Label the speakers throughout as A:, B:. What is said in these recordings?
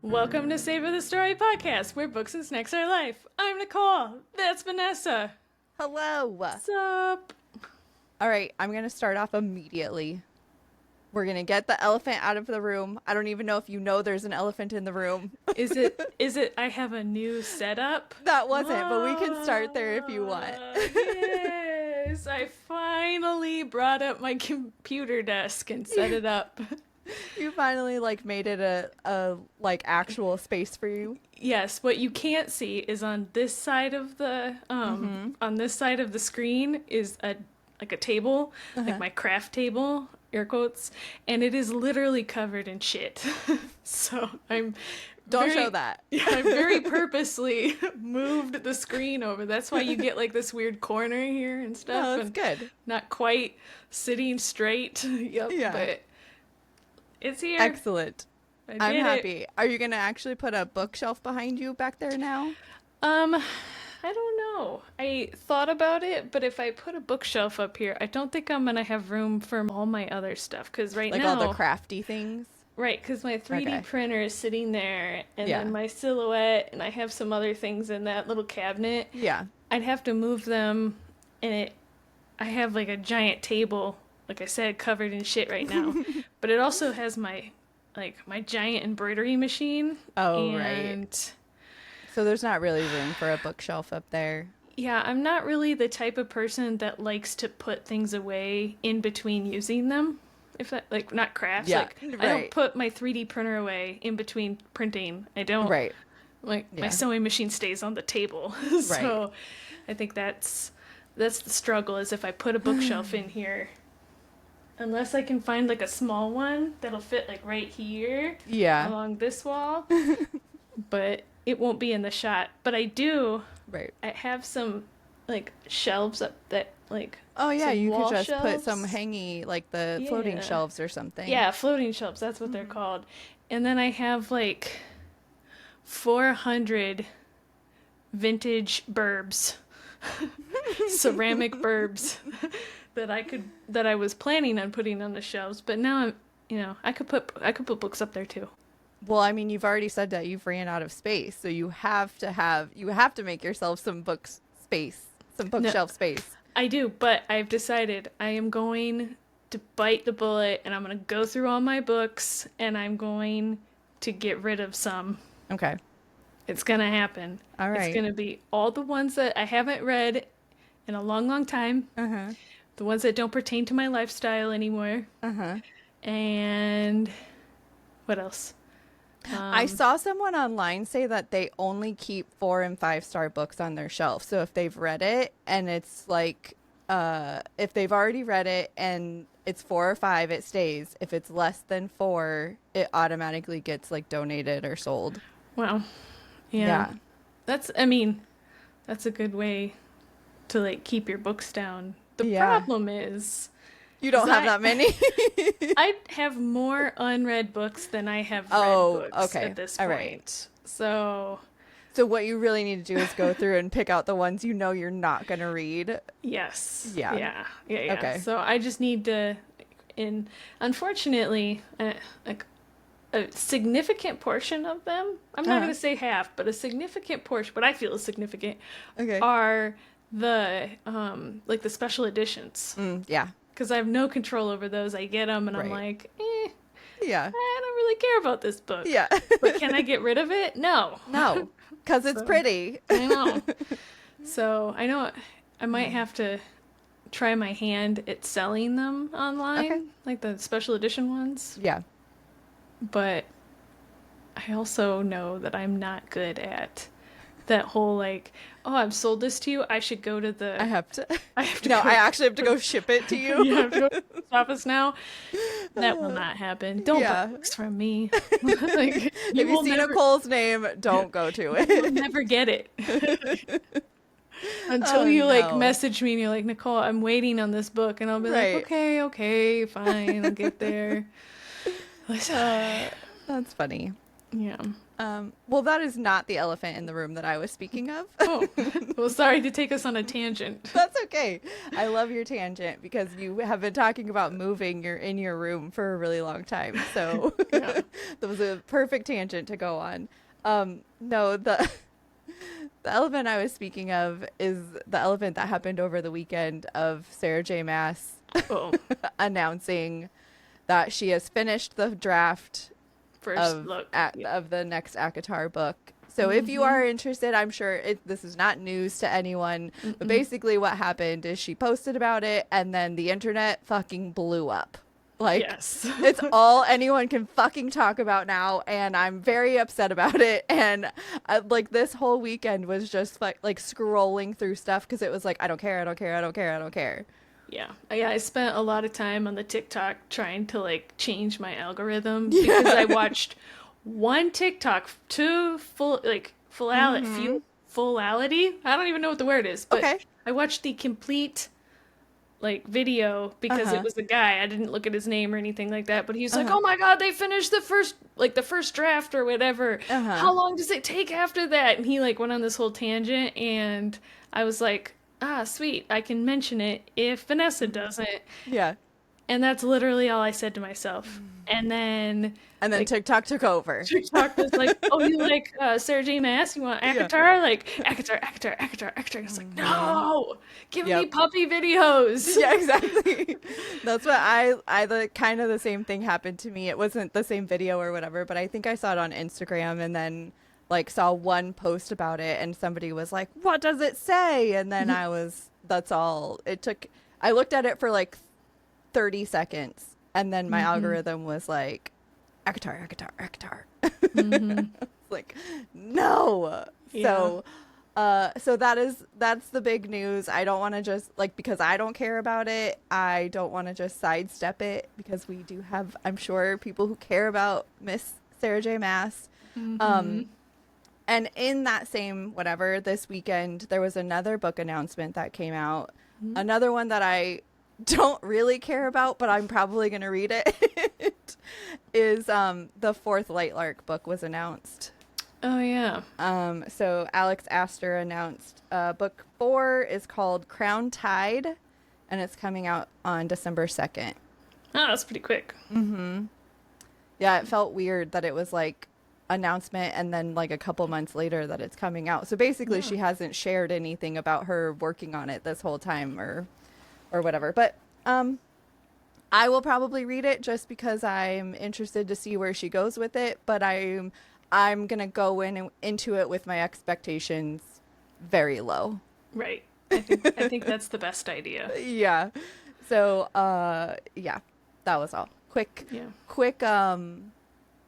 A: Welcome to Savor the Story podcast, where books and snacks are life. I'm Nicole. That's Vanessa.
B: Hello.
A: What's up?
B: All right, I'm going to start off immediately. We're going to get the elephant out of the room. I don't even know if you know there's an elephant in the room.
A: Is it, I have a new setup?
B: That wasn't, but we can start there if you want.
A: Yes, I finally brought up my computer desk and set it up.
B: You finally made it a actual space for you.
A: Yes, what you can't see is on this side of the on this side of the screen is a table, like my craft table, air quotes, and it is literally covered in shit. So
B: Don't show that.
A: Yeah, I very purposely moved the screen over. That's why you get this weird corner here and stuff.
B: Oh, that's good.
A: Not quite sitting straight. Yep.
B: Yeah.
A: But it's here.
B: Excellent. I'm happy.
A: It.
B: Are you going to actually put a bookshelf behind you back there now?
A: I don't know. I thought about it, but if I put a bookshelf up here, I don't think I'm going to have room for all my other stuff. Because right now...
B: all the crafty things?
A: Right, because my 3D printer is sitting there, and
B: Yeah.
A: then my silhouette, and I have some other things in that little cabinet.
B: Yeah.
A: I'd have to move them, and I have a giant table, like I said, covered in shit right now. But it also has my giant embroidery machine.
B: Oh, right. So there's not really room for a bookshelf up there.
A: Yeah, I'm not really the type of person that likes to put things away in between using them. If that, not crafts.
B: Yeah,
A: I don't put my 3D printer away in between printing. I don't.
B: Right.
A: My sewing machine stays on the table. So I think that's the struggle, is if I put a bookshelf in here, unless I can find a small one that'll fit right here.
B: Yeah.
A: Along this wall. But it won't be in the shot. But I do.
B: Right.
A: I have some shelves up that
B: Oh yeah, you could just
A: shelves.
B: put some hangy the floating shelves or something.
A: Yeah, floating shelves, that's what they're called. And then I have 400 vintage burbs. Ceramic burbs that I was planning on putting on the shelves, but now I could put books up there too.
B: Well, I mean, you've already said that you've ran out of space, so you have to make yourself some bookshelf space.
A: I do, but I've decided I am going to bite the bullet, and I'm going to go through all my books, and I'm going to get rid of some.
B: Okay.
A: It's going to happen.
B: All right.
A: It's going to be all the ones that I haven't read in a long, long time.
B: Uh-huh.
A: The ones that don't pertain to my lifestyle anymore.
B: Uh-huh.
A: And what else?
B: I saw someone online say that they only keep 4- and 5-star books on their shelf. So if they've read it and it's if they've already read it and it's 4 or 5, it stays. If it's less than 4, it automatically gets donated or sold.
A: Wow. Yeah. That's a good way to keep your books down. The problem is
B: you don't have that many.
A: I have more unread books than I have read books at this point. All right. So
B: what you really need to do is go through and pick out the ones you know you're not going to read.
A: Yes.
B: Yeah.
A: Yeah.
B: Okay.
A: So I just need to, and unfortunately, a significant portion of them, I'm not going to say half, but a significant portion, what I feel is significant, are the the special editions.
B: Yeah.
A: Because I have no control over those. I get them and I'm
B: yeah,
A: I don't really care about this book.
B: Yeah.
A: But can I get rid of it? No.
B: No, because it's pretty.
A: I know. So I know I might have to try my hand at selling them online, like the special edition ones.
B: Yeah.
A: But I also know that I'm not good at that whole I've sold this to you. I should go to the.
B: I have to. No, I actually have to go ship it to you.
A: You have to go to the office now. That will not happen. Don't buy books from me.
B: If you see Nicole's name, don't go to it.
A: You'll never get it until you message me and you're like, Nicole, I'm waiting on this book, and I'll be like, okay, fine, I'll get there.
B: That's funny.
A: Yeah.
B: Well, that is not the elephant in the room that I was speaking of.
A: Oh, well, sorry to take us on a tangent.
B: That's okay. I love your tangent because you have been talking about moving in your room for a really long time. So
A: Yeah.
B: that was a perfect tangent to go on. No, the elephant I was speaking of is the elephant that happened over the weekend of Sarah J. Maas
A: Oh,
B: announcing that she has finished the draft
A: first look. Yeah.
B: of the next ACOTAR book. So if you are interested, I'm sure this is not news to anyone, but basically what happened is she posted about it and then the internet fucking blew up. Like,
A: Yes.
B: it's all anyone can fucking talk about now, and I'm very upset about it. And like this whole weekend was just like scrolling through stuff because it was like, I don't care, I don't care, I don't care, I don't care.
A: Yeah. I spent a lot of time on the TikTok trying to like change my algorithm because I watched one TikTok to fullity. I don't even know what the word is, but
B: Okay.
A: I watched the complete like video because it was a guy. I didn't look at his name or anything like that, but he's like, "Oh my God, they finished the first draft or whatever. How long does it take after that?" And he like went on this whole tangent, and I was like, "Ah, sweet, I can mention it if Vanessa doesn't."
B: Yeah.
A: And that's literally all I said to myself. And then like,
B: TikTok took over.
A: TikTok was like, "Oh, you like Sarah J. Maas? You want ACOTAR? Like ACOTAR." I was like, "No, give me puppy videos."
B: Yeah, exactly. That's what the kind of the same thing happened to me. It wasn't the same video or whatever, but I think I saw it on Instagram and then like saw one post about it and somebody was like, "What does it say?" And then that's all it took. I looked at it for like 30 seconds and then my algorithm was like, ACOTAR. Like, no.
A: Yeah.
B: So that's the big news. I don't want to just like, because I don't care about it, I don't want to just sidestep it because we do have, I'm sure, people who care about Miss Sarah J. Maas. And in that same whatever, this weekend there was another book announcement that came out. Another one that I don't really care about, but I'm probably going to read it. Is the fourth Lightlark book was announced.
A: Oh yeah.
B: So Alex Astor announced book 4 is called Crown Tide, and it's coming out on December 2nd.
A: Oh, that's pretty quick.
B: Yeah, it felt weird that it was like announcement and then like a couple months later that it's coming out. So basically she hasn't shared anything about her working on it this whole time or whatever. But I will probably read it just because I'm interested to see where she goes with it, but I'm gonna go into it with my expectations very low.
A: Right. I think that's the best idea.
B: Yeah. So yeah, that was all. Quick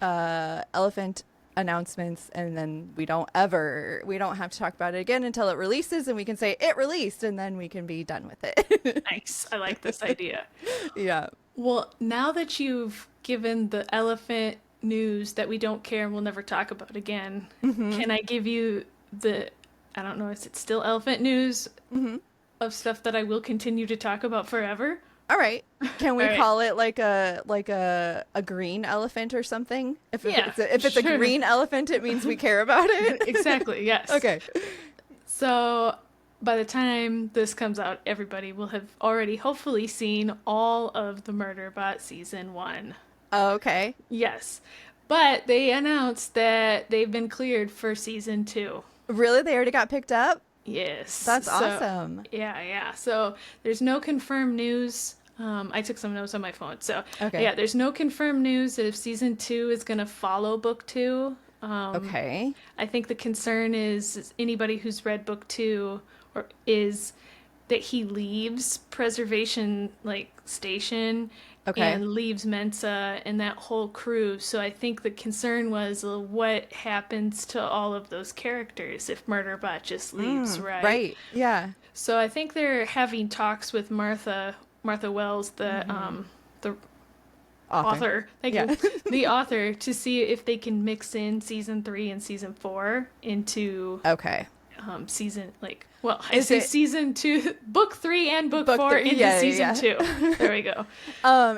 B: elephant announcements, and then we don't have to talk about it again until it releases and we can say it released and then we can be done with it.
A: Nice. I like this idea.
B: Yeah.
A: Well, now that you've given the elephant news that we don't care and we'll never talk about again, can I give you I don't know, is it still elephant news of stuff that I will continue to talk about forever?
B: All right. Can we
A: All right.
B: call it like a green elephant or something? If it's
A: sure.
B: a green elephant, it means we care about it.
A: Exactly, yes.
B: Okay.
A: So by the time this comes out, everybody will have already hopefully seen all of the Murderbot season 1.
B: Okay.
A: Yes. But they announced that they've been cleared for season 2.
B: Really? They already got picked up?
A: Yes.
B: That's awesome.
A: Yeah. So there's no confirmed news. I took some notes on my phone. So
B: Okay.
A: yeah, there's no confirmed news that if season 2 is going to follow book 2.
B: Okay.
A: I think the concern is anybody who's read book 2 is that he leaves preservation station and leaves Mensa and that whole crew. So I think the concern was what happens to all of those characters if Murderbot just leaves, right?
B: Right. Yeah.
A: So I think they're having talks with Martha Wells, the author. Thank you. The author, to see if they can mix in season 3 and season 4 into season, like, well, I
B: Is
A: say
B: it-
A: season 2, book 3 and book 4
B: 3,
A: into
B: yeah,
A: season
B: yeah.
A: 2. There we go.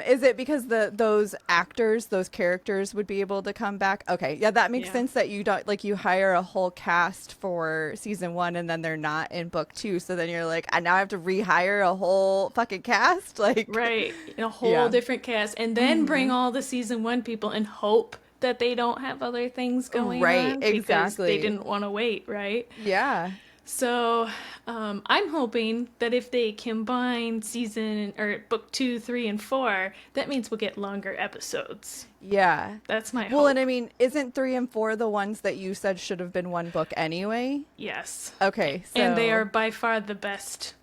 B: Is it because those actors, those characters would be able to come back? Okay, yeah, that makes
A: Yeah.
B: sense that you don't, like, you hire a whole cast for season 1 and then they're not in book 2, so then you're like, I now have to rehire a whole fucking cast, like,
A: Right. A whole
B: Yeah.
A: different cast. And then bring all the season 1 people and hope that they don't have other things going
B: Right,
A: on. Because
B: exactly.
A: they didn't want to wait, right?
B: yeah.
A: So, I'm hoping that if they combine season or book 2, 3, and 4, that means we'll get longer episodes.
B: Yeah.
A: That's my
B: Well,
A: hope.
B: and I mean, isn't 3 and 4 the ones that you said should have been one book anyway?
A: Yes.
B: Okay, so
A: And they are by far the best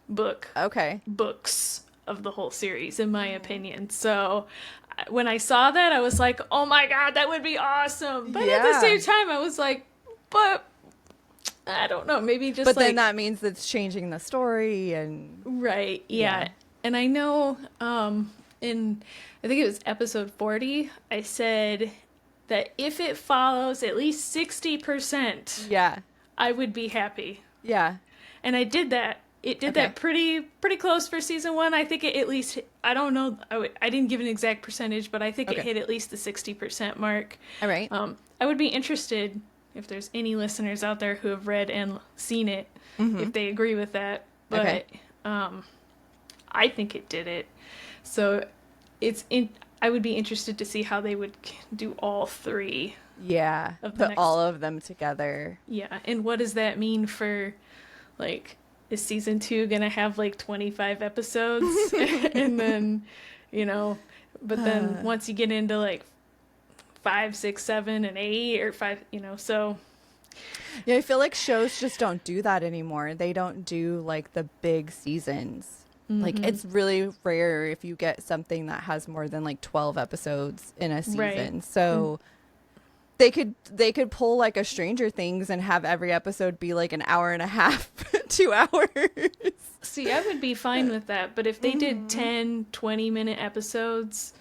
B: okay.
A: books of the whole series, in my opinion. So when I saw that, I was like, oh my God, that would be awesome. But at the
B: Yeah.
A: same time, I was like, but I don't know, maybe just
B: But
A: like,
B: then that means it's changing the story and
A: right, yeah.
B: Yeah.
A: And I know in, I think it was episode 40, I said that if it follows at least 60%,
B: yeah.
A: I would be happy.
B: Yeah.
A: And I did that. It did
B: Okay.
A: that pretty close for season 1. I think it at least, I don't know, I didn't give an exact percentage, but I think it
B: Okay.
A: hit at least the 60% mark.
B: All right.
A: I would be interested if there's any listeners out there who have read and seen it, if they agree with that. But
B: Okay.
A: I think it did it. So I would be interested to see how they would do all 3.
B: Yeah.
A: Of the
B: Put
A: next-
B: all of them together.
A: Yeah, and what does that mean for, like, is season 2 gonna have like 25 episodes? And then, but then once you get into like 5, 6, 7, and 8, or 5, so
B: Yeah, I feel like shows just don't do that anymore. They don't do like the big seasons. Like it's really rare if you get something that has more than like 12 episodes in a season.
A: Right.
B: So they could pull like a Stranger Things and have every episode be like an hour and a half, 2 hours.
A: see, I would be fine with that. But if they did 10, 20-minute episodes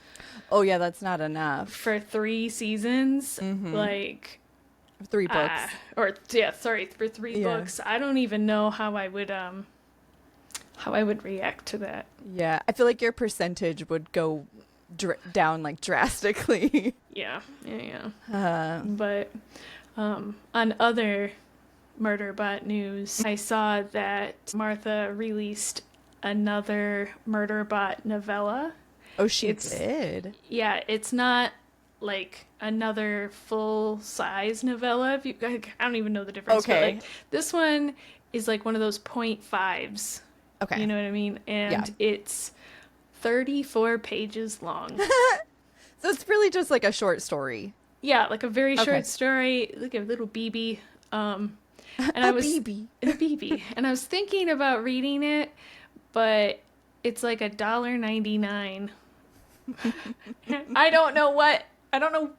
B: Oh yeah, that's not enough.
A: for 3 seasons, like
B: 3 books.
A: for 3
B: Yeah.
A: books, I don't even know how I would react to that.
B: Yeah, I feel like your percentage would go down like drastically.
A: Yeah.
B: Uh,
A: But on other Murderbot news, I saw that Martha released another Murderbot novella.
B: oh, she
A: It's-
B: did.
A: Yeah, it's not like another full-size novella. I don't even know the difference.
B: Okay.
A: But like, this one is like one of those 0.5s.
B: Okay.
A: You know what I mean? And it's 34 pages long.
B: So it's really just like a short story.
A: Yeah, like a very
B: Okay.
A: short story, like a little BB. And I was
B: BB.
A: a BB, and I was thinking about reading it, but it's like $1.99. I don't know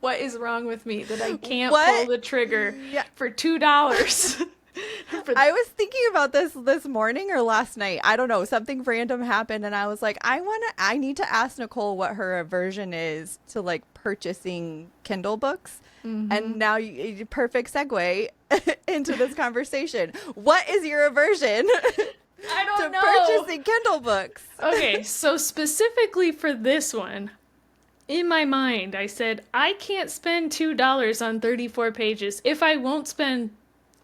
A: what is wrong with me that I can't
B: What?
A: pull the trigger
B: Yeah.
A: for $2.
B: I was thinking about this morning or last night. I don't know. Something random happened and I was like, I need to ask Nicole what her aversion is to like purchasing Kindle books. And now you perfect segue into this conversation. What is your aversion
A: I
B: to
A: don't know.
B: purchasing Kindle books?
A: Okay, so specifically for this one, in my mind, I said, I can't spend $2 on 34 pages if I won't spend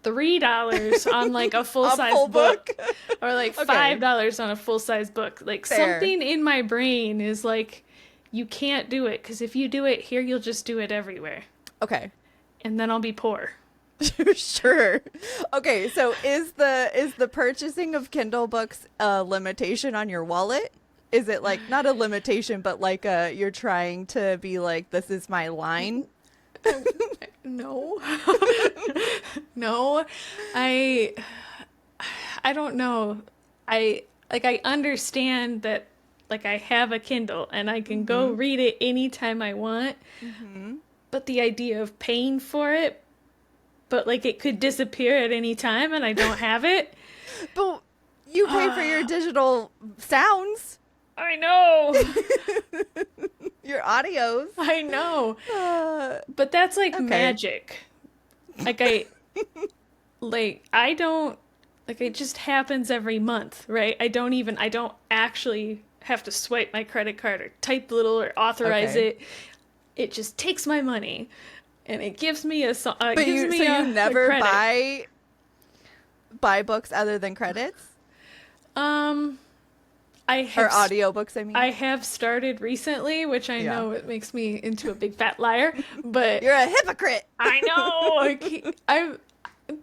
A: $3 on like a full-size
B: full
A: book.
B: book?
A: Or like
B: Okay.
A: $5 on a full-size book. Like
B: Fair.
A: something in my brain is like, you can't do it, because if you do it here, you'll just do it everywhere.
B: Okay.
A: And then I'll be poor.
B: Sure. Okay, so is the purchasing of Kindle books a limitation on your wallet? Is it like not a limitation, but like you're trying to be like, this is my line?
A: No. No. I don't know. I understand that like I have a Kindle and I can go read it anytime I want. But the idea of paying for it, but like it could disappear at any time and I don't have it.
B: But you pay for your digital sounds,
A: I know.
B: your audios.
A: I know.
B: Uh,
A: But that's like
B: Okay.
A: magic. Like I don't like it just happens every month, right? I don't actually have to swipe my credit card or type little or authorize
B: Okay.
A: it. It just takes my money and it gives me a
B: But you never buy books other than credits?
A: Um, I
B: Or
A: have
B: audiobooks, I mean.
A: I have started recently, which I
B: Yeah.
A: know it makes me into a big fat liar, but
B: You're a hypocrite.
A: I know I'm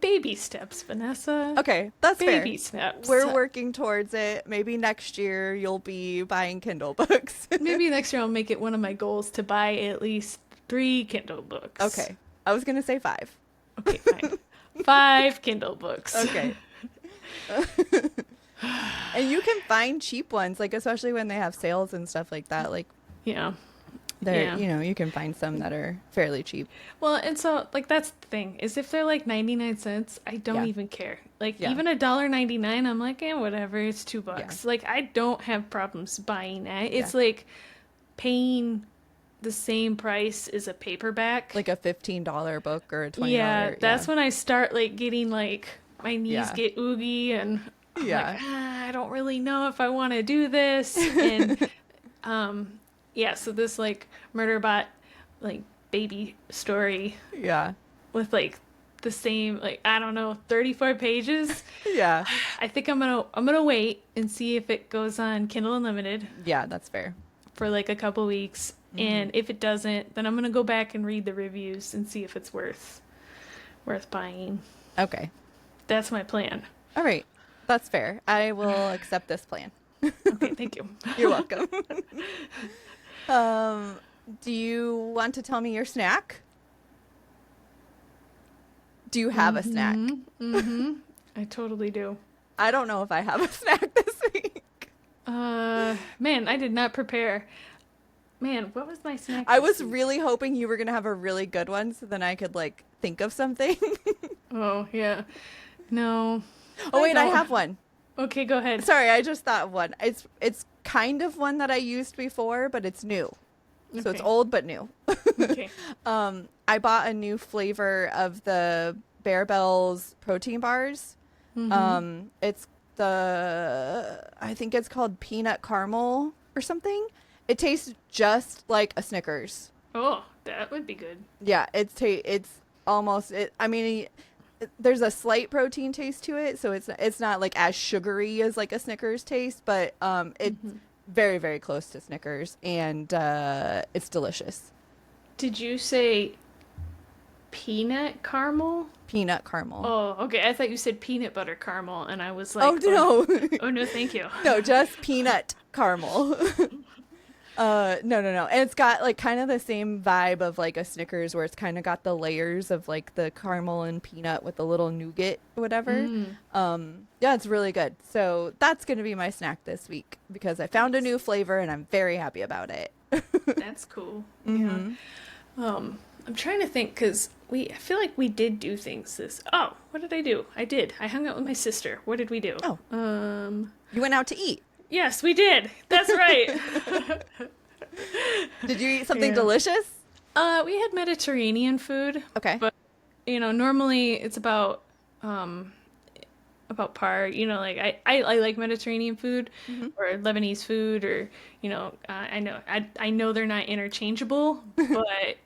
A: baby steps, Vanessa.
B: Okay, that's
A: Baby
B: fair.
A: steps.
B: We're working towards it. Maybe next year you'll be buying Kindle books.
A: Maybe next year I'll make it one of my goals to buy at least 3 Kindle books.
B: Okay. I was going to say 5.
A: Okay, fine. 5 Kindle books.
B: Okay. And you can find cheap ones, like especially when they have sales and stuff like that. Like
A: Yeah.
B: they're,
A: Yeah.
B: you know, you can find some that are fairly cheap.
A: Well, and so like that's the thing is if they're like 99 cents, I don't
B: Yeah.
A: even care. Like
B: Yeah.
A: even $1.99, I'm like, whatever, it's $2. Like I don't have problems buying that. It's like paying the same price as a paperback.
B: Like a $15 book or a $20.
A: Yeah, that's when I start like getting like my knees
B: Yeah.
A: get oogie and I'm
B: Yeah.
A: like, I don't really know if I want to do this. And yeah, so this like Murderbot like baby story
B: Yeah.
A: with like the same like I don't know 34 pages.
B: Yeah.
A: I think I'm gonna wait and see if it goes on Kindle Unlimited
B: Yeah, that's fair.
A: for like a couple weeks. And if it doesn't, then I'm gonna go back and read the reviews and see if it's worth buying.
B: Okay.
A: That's my plan.
B: All right. That's fair. I will accept this plan.
A: Okay, thank you.
B: You're welcome. Do you want to tell me your snack? Do you have a snack?
A: Mm-hmm. I totally do.
B: I don't know if I have a snack this week.
A: Man, I did not prepare. Man, what was my snack?
B: I
A: this
B: was
A: week?
B: really hoping you were going to have a really good one so then I could like think of something.
A: Oh, yeah. No.
B: Oh wait, I
A: don't.
B: have one.
A: Okay, go ahead.
B: Sorry, I just thought of one. It's kind of one that I used before, but it's new. So it's
A: Okay.
B: old but new.
A: Okay.
B: I bought a new flavor of the Bear Bells protein bars. It's I think it's called peanut caramel or something. It tastes just like a Snickers.
A: Oh, that would be good.
B: Yeah, it's almost it. I mean, there's a slight protein taste to it, so it's not like as sugary as like a Snickers taste, but it's very, very close to Snickers, and it's delicious.
A: Did you say peanut caramel?
B: Peanut caramel.
A: Oh, okay. I thought you said peanut butter caramel, and I was like,
B: Oh no,
A: oh no, thank you.
B: no, just peanut caramel. No. And it's got like kind of the same vibe of like a Snickers where it's kind of got the layers of like the caramel and peanut with the little nougat or whatever. Yeah, it's really good. So that's going to be my snack this week because I found a new flavor and I'm very happy about it.
A: That's cool. Yeah. I'm trying to think because I feel like we did do things this. Oh, what did I do? I hung out with my sister. What did we do?
B: Oh. You went out to eat.
A: Yes, we did. That's right.
B: Did you eat something
A: Yeah.
B: delicious?
A: We had Mediterranean food.
B: Okay.
A: But normally it's about par. Like I like Mediterranean food or Lebanese food or I know they're not interchangeable, but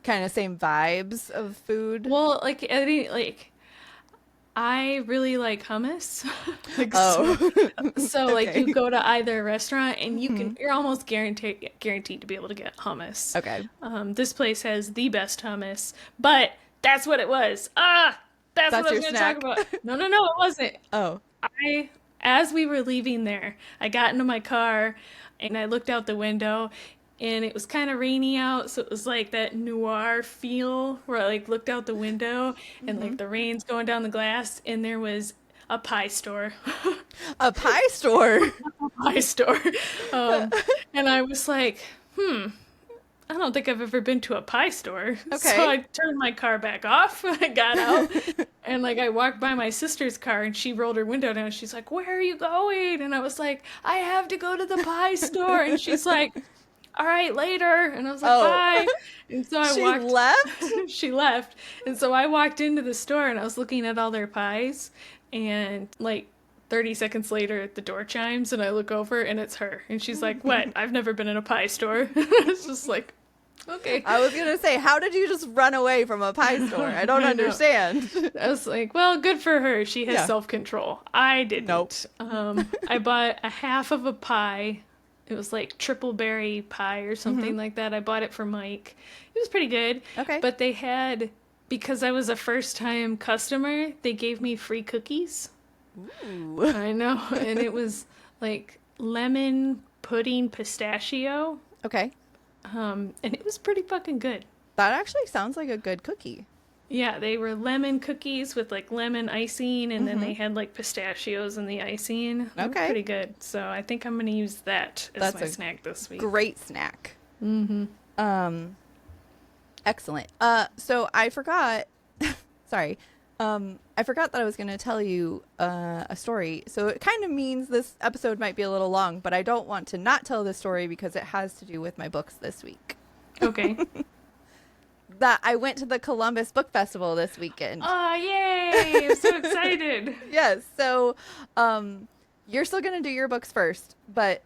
B: Kind of same vibes of food.
A: well, like I really like hummus. Like,
B: Oh.
A: so like
B: Okay.
A: you go to either restaurant and you're almost guaranteed to be able to get hummus.
B: Okay.
A: This place has the best hummus, but that's what it was. That's what I
B: your
A: was going to
B: snack?
A: talk about. No, it wasn't.
B: Oh.
A: As we were leaving there, I got into my car and I looked out the window and it was kind of rainy out. So it was like that noir feel where I like looked out the window and like the rain's going down the glass and there was a pie store.
B: A pie store.
A: Pie store. And I was like, I don't think I've ever been to a pie store.
B: Okay.
A: So I turned my car back off. I got out and like I walked by my sister's car and she rolled her window down. She's like, "Where are you going?" And I was like, "I have to go to the pie store." And she's like, "All right, later." And I was like,
B: Oh.
A: "Bye." And so I
B: She
A: walked.
B: left?
A: she left. And so I walked into the store and I was looking at all their pies, and like 30 seconds later the door chimes and I look over and it's her. And she's like, "What? I've never been in a pie store." It's just like, okay.
B: I was going to say, how did you just run away from a pie store? I don't understand.
A: I was like, well, good for her. She has
B: Yeah.
A: self-control. I didn't.
B: Nope.
A: I bought a half of a pie. It was like triple berry pie or something like that. I bought it for Mike. It was pretty good.
B: Okay.
A: But they had, because I was a first-time customer, they gave me free cookies.
B: Ooh.
A: I know. And it was like lemon pudding pistachio.
B: Okay.
A: And it was pretty fucking good.
B: That actually sounds like a good cookie.
A: Yeah, they were lemon cookies with like lemon icing, and then they had like pistachios in the icing. They were
B: Okay.
A: pretty good. So I think I'm going to use that as
B: That's
A: my
B: a
A: snack this week.
B: Great snack. Excellent. So I forgot, sorry. I forgot that I was going to tell you a story. So it kind of means this episode might be a little long, but I don't want to not tell this story because it has to do with my books this week.
A: Okay.
B: That I went to the Columbus Book Festival this weekend.
A: Oh, yay! I'm so excited.
B: Yes. So, you're still going to do your books first, but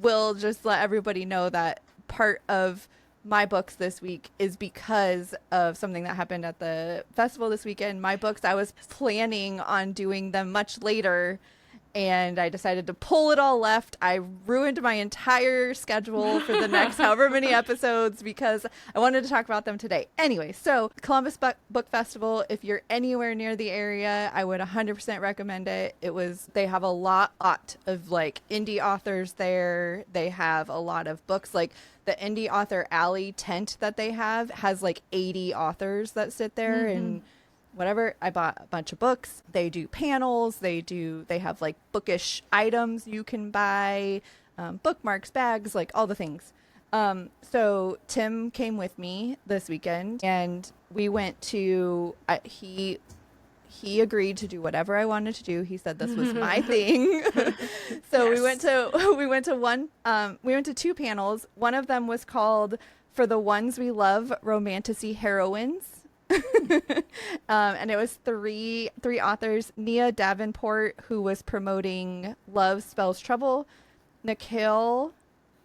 B: will just let everybody know that part of my books this week is because of something that happened at the festival this weekend. My books, I was planning on doing them much later, and I decided to pull it all left. I ruined my entire schedule for the next however many episodes because I wanted to talk about them today. Anyway, so Columbus Book Festival, if you're anywhere near the area, I would 100% recommend it. They have a lot of like indie authors there. They have a lot of books, like the indie author alley tent that they have has like 80 authors that sit there and whatever. I bought a bunch of books. They do panels. They have like bookish items you can buy, bookmarks, bags, like all the things. So Tim came with me this weekend and we went to, he agreed to do whatever I wanted to do. He said this was my thing. So we went to two panels. One of them was called For the Ones We Love, Romantasy Heroines. And it was three authors: Nia Davenport, who was promoting Love Spells Trouble; Nicole,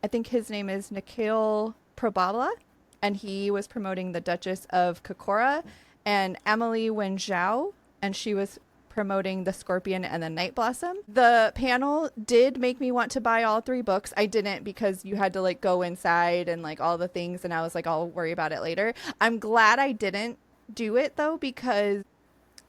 B: I think his name is Nicole Probabla, and he was promoting The Duchess of Kokora; and Emily Wen Zhao, and she was promoting The Scorpion and the Night Blossom. The panel did make me want to buy all three books. I didn't, because you had to like go inside and like all the things, and I was like, I'll worry about it later. I'm glad I didn't do it though, because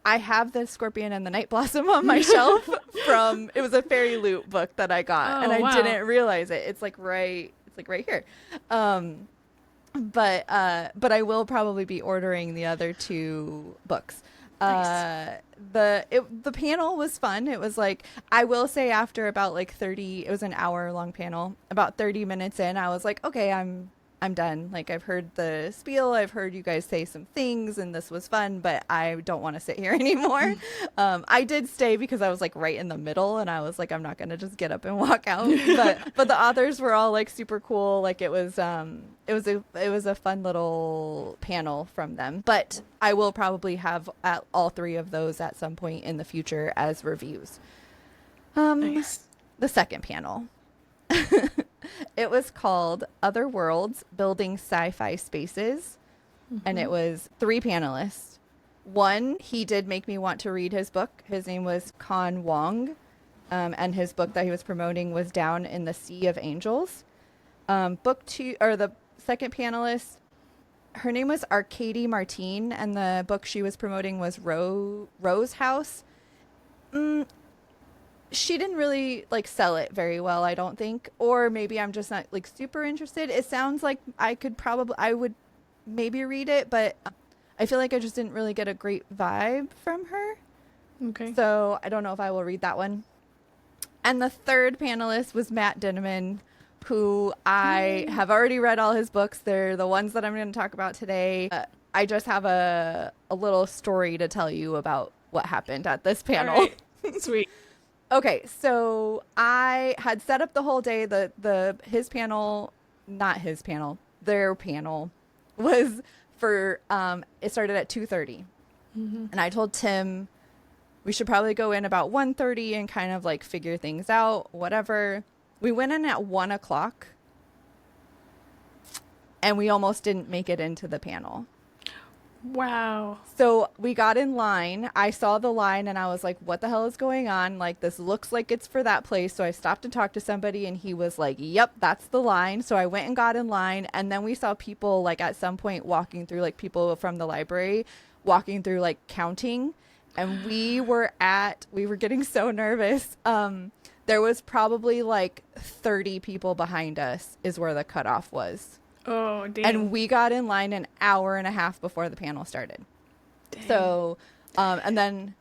B: I have The Scorpion and the Night Blossom on my shelf it was a Fairy Loot book that I got, and I didn't realize it. It's like right here. But I will probably be ordering the other two books. Nice. The panel was fun. It was like, I will say, after about like 30, it was an hour long panel. About 30 minutes in, I was like, okay, I'm done. Like, I've heard the spiel, I've heard you guys say some things, and this was fun, but I don't want to sit here anymore. I did stay because I was like right in the middle, and I was like, I'm not going to just get up and walk out. But the authors were all like super cool. Like, it was a fun little panel from them. But I will probably have all three of those at some point in the future as reviews.
A: Nice.
B: The second panel. It was called Other Worlds, Building Sci-Fi Spaces, and it was 3 panelists. One, he did make me want to read his book. His name was Con Wong, and his book that he was promoting was Down in the Sea of Angels. Book 2, or the second panelist, her name was Arcady Martine, and the book she was promoting was Rose House. She didn't really like sell it very well, I don't think, or maybe I'm just not like super interested. It sounds like I would maybe read it, but I feel like I just didn't really get a great vibe from her.
A: Okay.
B: So I don't know if I will read that one. And the third panelist was Matt Dinniman, who I have already read all his books. They're the ones that I'm going to talk about today. I just have a little story to tell you about what happened at this panel.
A: All right. Sweet.
B: Okay, so I had set up the whole day, their panel was for it started at 2:30. And I told Tim we should probably go in about 1:30 and kind of like figure things out, whatever. We went in at 1 o'clock and we almost didn't make it into the panel.
A: Wow.
B: So we got in line. I saw the line and I was like, what the hell is going on? Like, this looks like it's for that place. So I stopped and talked to somebody and he was like, yep, that's the line. So I went and got in line. And then we saw people like at some point walking through, like people from the library walking through, like counting. And we were getting so nervous. There was probably like 30 people behind us is where the cutoff was.
A: Oh, damn.
B: And we got in line an hour and a half before the panel started.
A: Dang.
B: So, and then,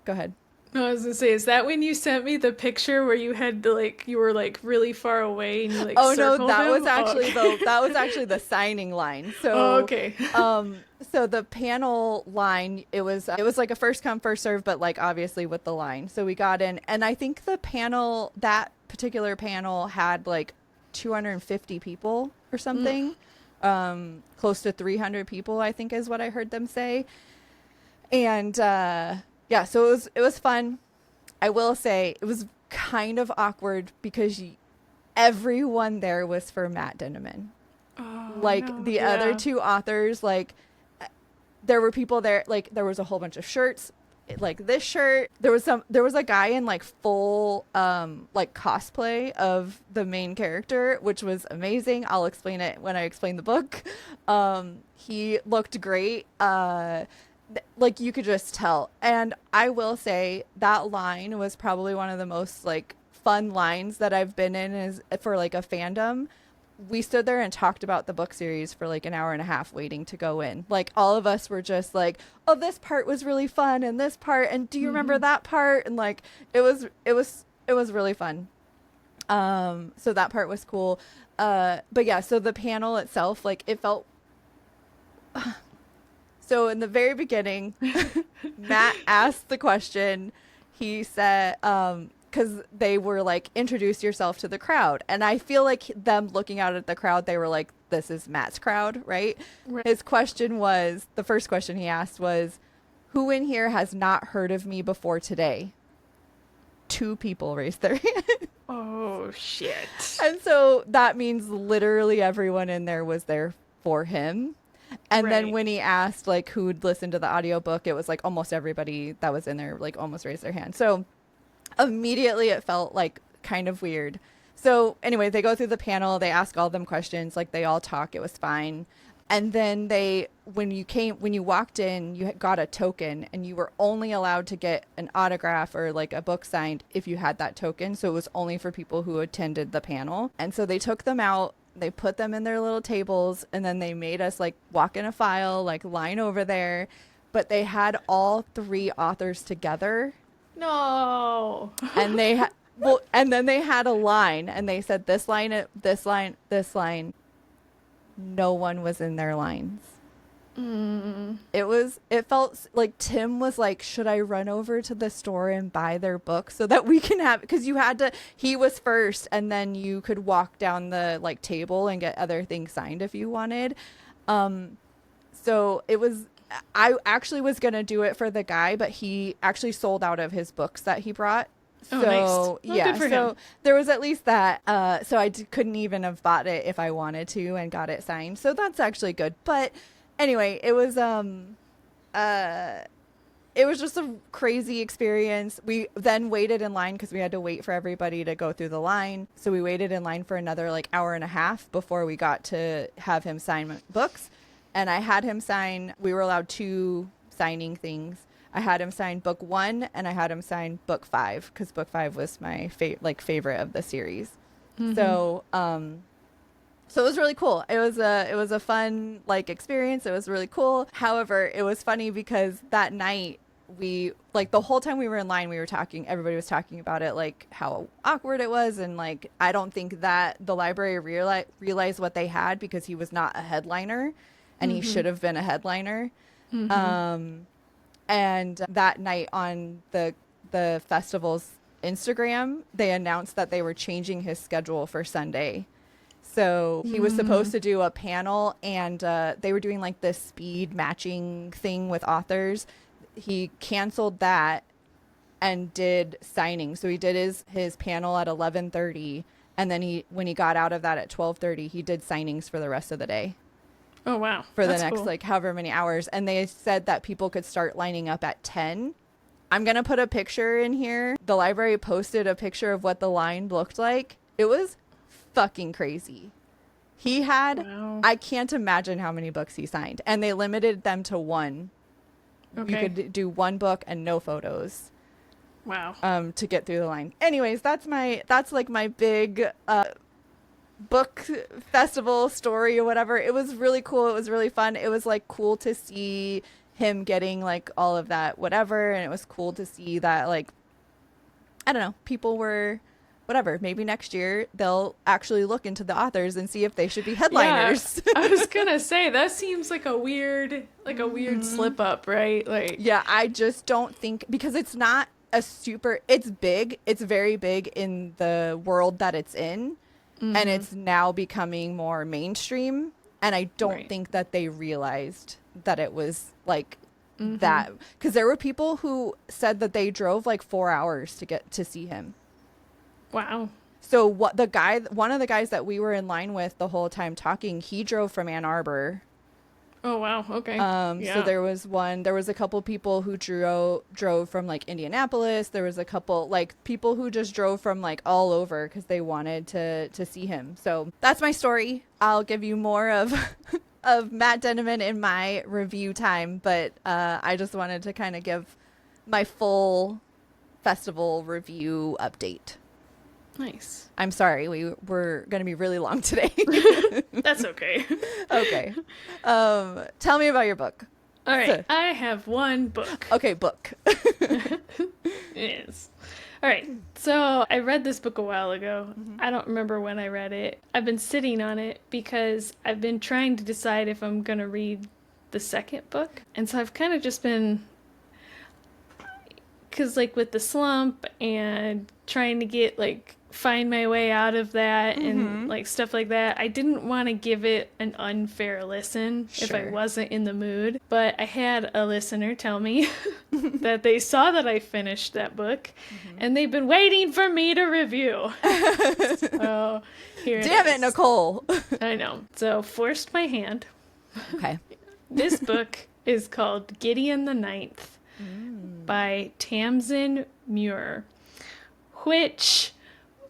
B: go ahead.
A: No, I was gonna say, is that when you sent me the picture where you had to like, you were like really far away and you like circled
B: no, that
A: him?
B: was actually
A: okay.
B: that was actually the signing line. So,
A: okay.
B: So the panel line, it was like a first come first serve, but like obviously with the line. So we got in, and I think that particular panel had like 250 people or something. Close to 300 people, I think is what I heard them say. And yeah, so it was fun. I will say it was kind of awkward because everyone there was for Matt Dinniman.
A: Oh,
B: Like
A: no.
B: the
A: Yeah.
B: other two authors, like there were people there, like there was a whole bunch of shirts, like this shirt. There was a guy in like full like cosplay of the main character, which was amazing. I'll explain it when I explain the book. He looked great. Like you could just tell. And I will say that line was probably one of the most like fun lines that I've been in is for like a fandom. We stood there and talked about the book series for like an hour and a half waiting to go in. Like all of us were just like, oh, this part was really fun and this part, and do you remember that part? And like it was really fun. So that part was cool. But yeah, so the panel itself, like it felt so in the very beginning, Matt asked the question. He said, because they were like, introduce yourself to the crowd. And I feel like them looking out at the crowd, they were like, this is Matt's crowd, right? His question was, the first question he asked was, who in here has not heard of me before today? 2 people raised their hand.
A: Oh, shit.
B: And so that means literally everyone in there was there for him. And then when he asked like who'd listened to the audiobook, it was like almost everybody that was in there like almost raised their hand. So immediately it felt like kind of weird. So anyway, they go through the panel, they ask all them questions, like they all talk, it was fine. And then when you walked in, you got a token and you were only allowed to get an autograph or like a book signed if you had that token. So it was only for people who attended the panel. And so they took them out. They put them in their little tables and then they made us like walk in a file, like line over there. But they had all 3 authors together.
A: No.
B: And they and then they had a line and they said this line, this line, this line. No one was in their lines. It felt like Tim was like, should I run over to the store and buy their book so that we can have, because he was first and then you could walk down the like table and get other things signed if you wanted. So I actually was going to do it for the guy, but he actually sold out of his books that he brought.
A: Oh,
B: So
A: nice. Well,
B: yeah,
A: good for
B: so
A: him.
B: there was at least that. So I couldn't even have bought it if I wanted to and got it signed. So that's actually good. But anyway, it was just a crazy experience. We then waited in line because we had to wait for everybody to go through the line. So we waited in line for another like hour and a half before we got to have him sign books. And I had him sign. We were allowed 2 signing things. I had him sign book 1 and I had him sign book 5 because book 5 was my favorite of the series. So so it was really cool. It was a fun like experience. It was really cool. However, it was funny because that night we like the whole time we were in line, we were talking. Everybody was talking about it, like how awkward it was, and like I don't think that the library realized what they had because he was not a headliner, and he should have been a headliner. And that night on the festival's Instagram, they announced that they were changing his schedule for Sunday. So he was supposed to do a panel, and they were doing like this speed matching thing with authors. He canceled that and did signings. So he did his panel at 11:30, and then when he got out of that at 12:30, he did signings for the rest of the day.
A: Oh, wow.
B: For
A: That's
B: the next
A: cool.
B: like however many hours. And they said that people could start lining up at 10. I'm going to put a picture in here. The library posted a picture of what the line looked like. It was fucking crazy. He had,
A: Wow.
B: I can't imagine how many books he signed. And they limited them to one.
A: Okay.
B: You could do one book and no photos.
A: Wow.
B: To get through the line. Anyways, that's like my big book festival story or whatever. It was really cool. It was really fun. It was like cool to see him getting like all of that whatever, and it was cool to see that, like, I don't know, people were whatever. Maybe next year they'll actually look into the authors and see if they should be headliners.
A: Yeah, I was gonna say that seems like a weird slip up, right? Like,
B: yeah, I just don't think, because it's not it's big. It's very big in the world that it's in. And it's now becoming more mainstream. And I don't think that they realized that it was like that. Because there were people who said that they drove like 4 hours to get to see him.
A: Wow.
B: So one of the guys that we were in line with the whole time talking, he drove from Ann Arbor.
A: Oh, wow. Okay.
B: So there was a couple people who drove from like Indianapolis. There was a couple like people who just drove from like all over because they wanted to see him. So that's my story. I'll give you more of of Matt Dinniman in my review time, but I just wanted to kind of give my full festival review update.
A: Nice.
B: I'm sorry, we're going to be really long today.
A: That's okay.
B: Okay. Tell me about your book.
A: All right. I have one book.
B: Okay, book.
A: Yes. All right. So I read this book a while ago. I don't remember when I read it. I've been sitting on it because I've been trying to decide if I'm going to read the second book. And so I've kind of just been, because like with the slump and trying to get like find my way out of that and like stuff like that, I didn't want to give it an unfair listen if I wasn't in the mood. But I had a listener tell me that they saw that I finished that book and they've been waiting for me to review. So here
B: Damn it,
A: is.
B: Nicole.
A: I know. So forced my hand.
B: Okay.
A: This book is called Gideon the Ninth by Tamsyn Muir, which,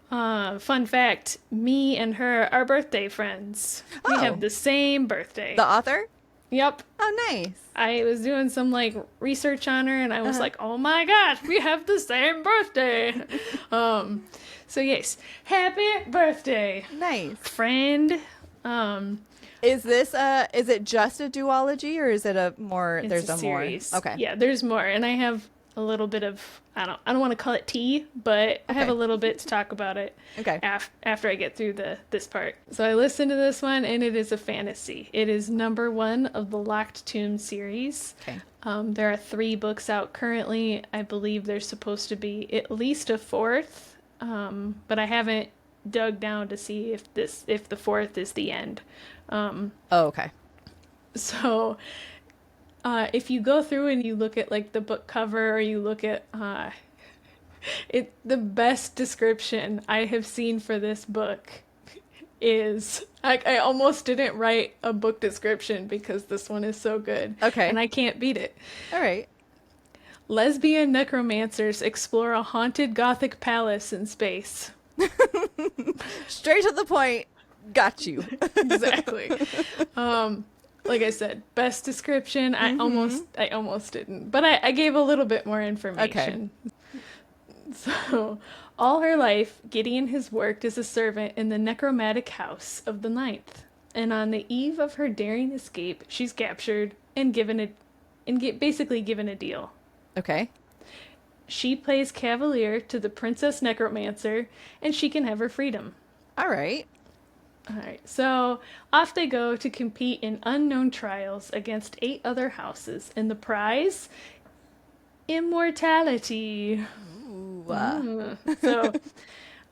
A: fun fact, me and her are birthday friends. We have the same birthday.
B: The author?
A: Yep.
B: Oh, nice.
A: I was doing some like research on her and I was like, oh my god, we have the same birthday. So yes, happy birthday.
B: Nice.
A: Friend.
B: Is it just a duology or is it there's a
A: series.
B: More? Okay.
A: Yeah, there's more. And I have a little bit of, I don't want to call it tea, but I have a little bit to talk about it after I get through this part. So I listened to this one and it is a fantasy. It is number 1 of the Locked Tomb series. Okay. There are 3 books out currently. I believe there's supposed to be at least a 4th, but I haven't dug down to see if the 4th is the end.
B: Okay.
A: So if you go through and you look at like the book cover or you look at the best description I have seen for this book is I almost didn't write a book description because this one is so good.
B: Okay.
A: And I can't beat it.
B: All right.
A: Lesbian necromancers explore a haunted Gothic palace in space.
B: Straight to the point. Got you.
A: Exactly. Like I said, best description. I almost didn't, but I gave a little bit more information. Okay. So, all her life, Gideon has worked as a servant in the necromantic house of the Ninth, and on the eve of her daring escape, she's captured and basically given a deal.
B: Okay.
A: She plays cavalier to the princess necromancer, and she can have her freedom.
B: All right.
A: All right, so off they go to compete in unknown trials against 8 other houses, and the prize, immortality.
B: Ooh.
A: So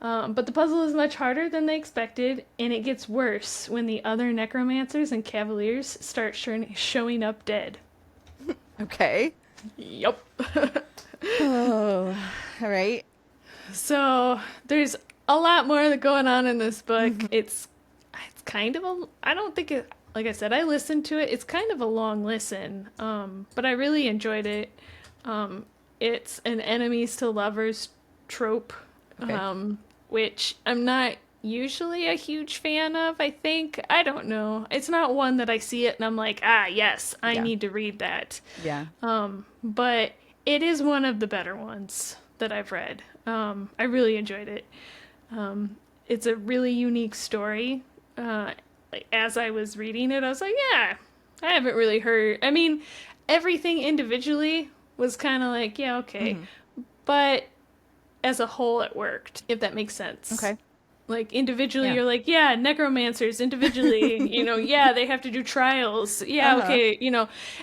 A: But the puzzle is much harder than they expected, and it gets worse when the other necromancers and cavaliers start showing up dead.
B: Okay.
A: Yup.
B: Oh, all right.
A: So there's a lot more going on in this book. It's kind of I don't think it, like I said, I listened to it. It's kind of a long listen, but I really enjoyed it. It's an enemies to lovers trope,
B: Okay.
A: which I'm not usually a huge fan of, I think. I don't know. It's not one that I see it and I'm like, ah, yes, I
B: Yeah.
A: need to read that.
B: Yeah.
A: But it is one of the better ones that I've read. I really enjoyed it. It's a really unique story. Like, as I was reading it, I was like, yeah, I haven't really heard. I mean, everything individually was kind of like, yeah, okay. But as a whole, it worked, if that makes sense.
B: Okay.
A: Like, individually,
B: Yeah.
A: you're like, yeah, necromancers, individually, yeah, they have to do trials. Yeah, okay,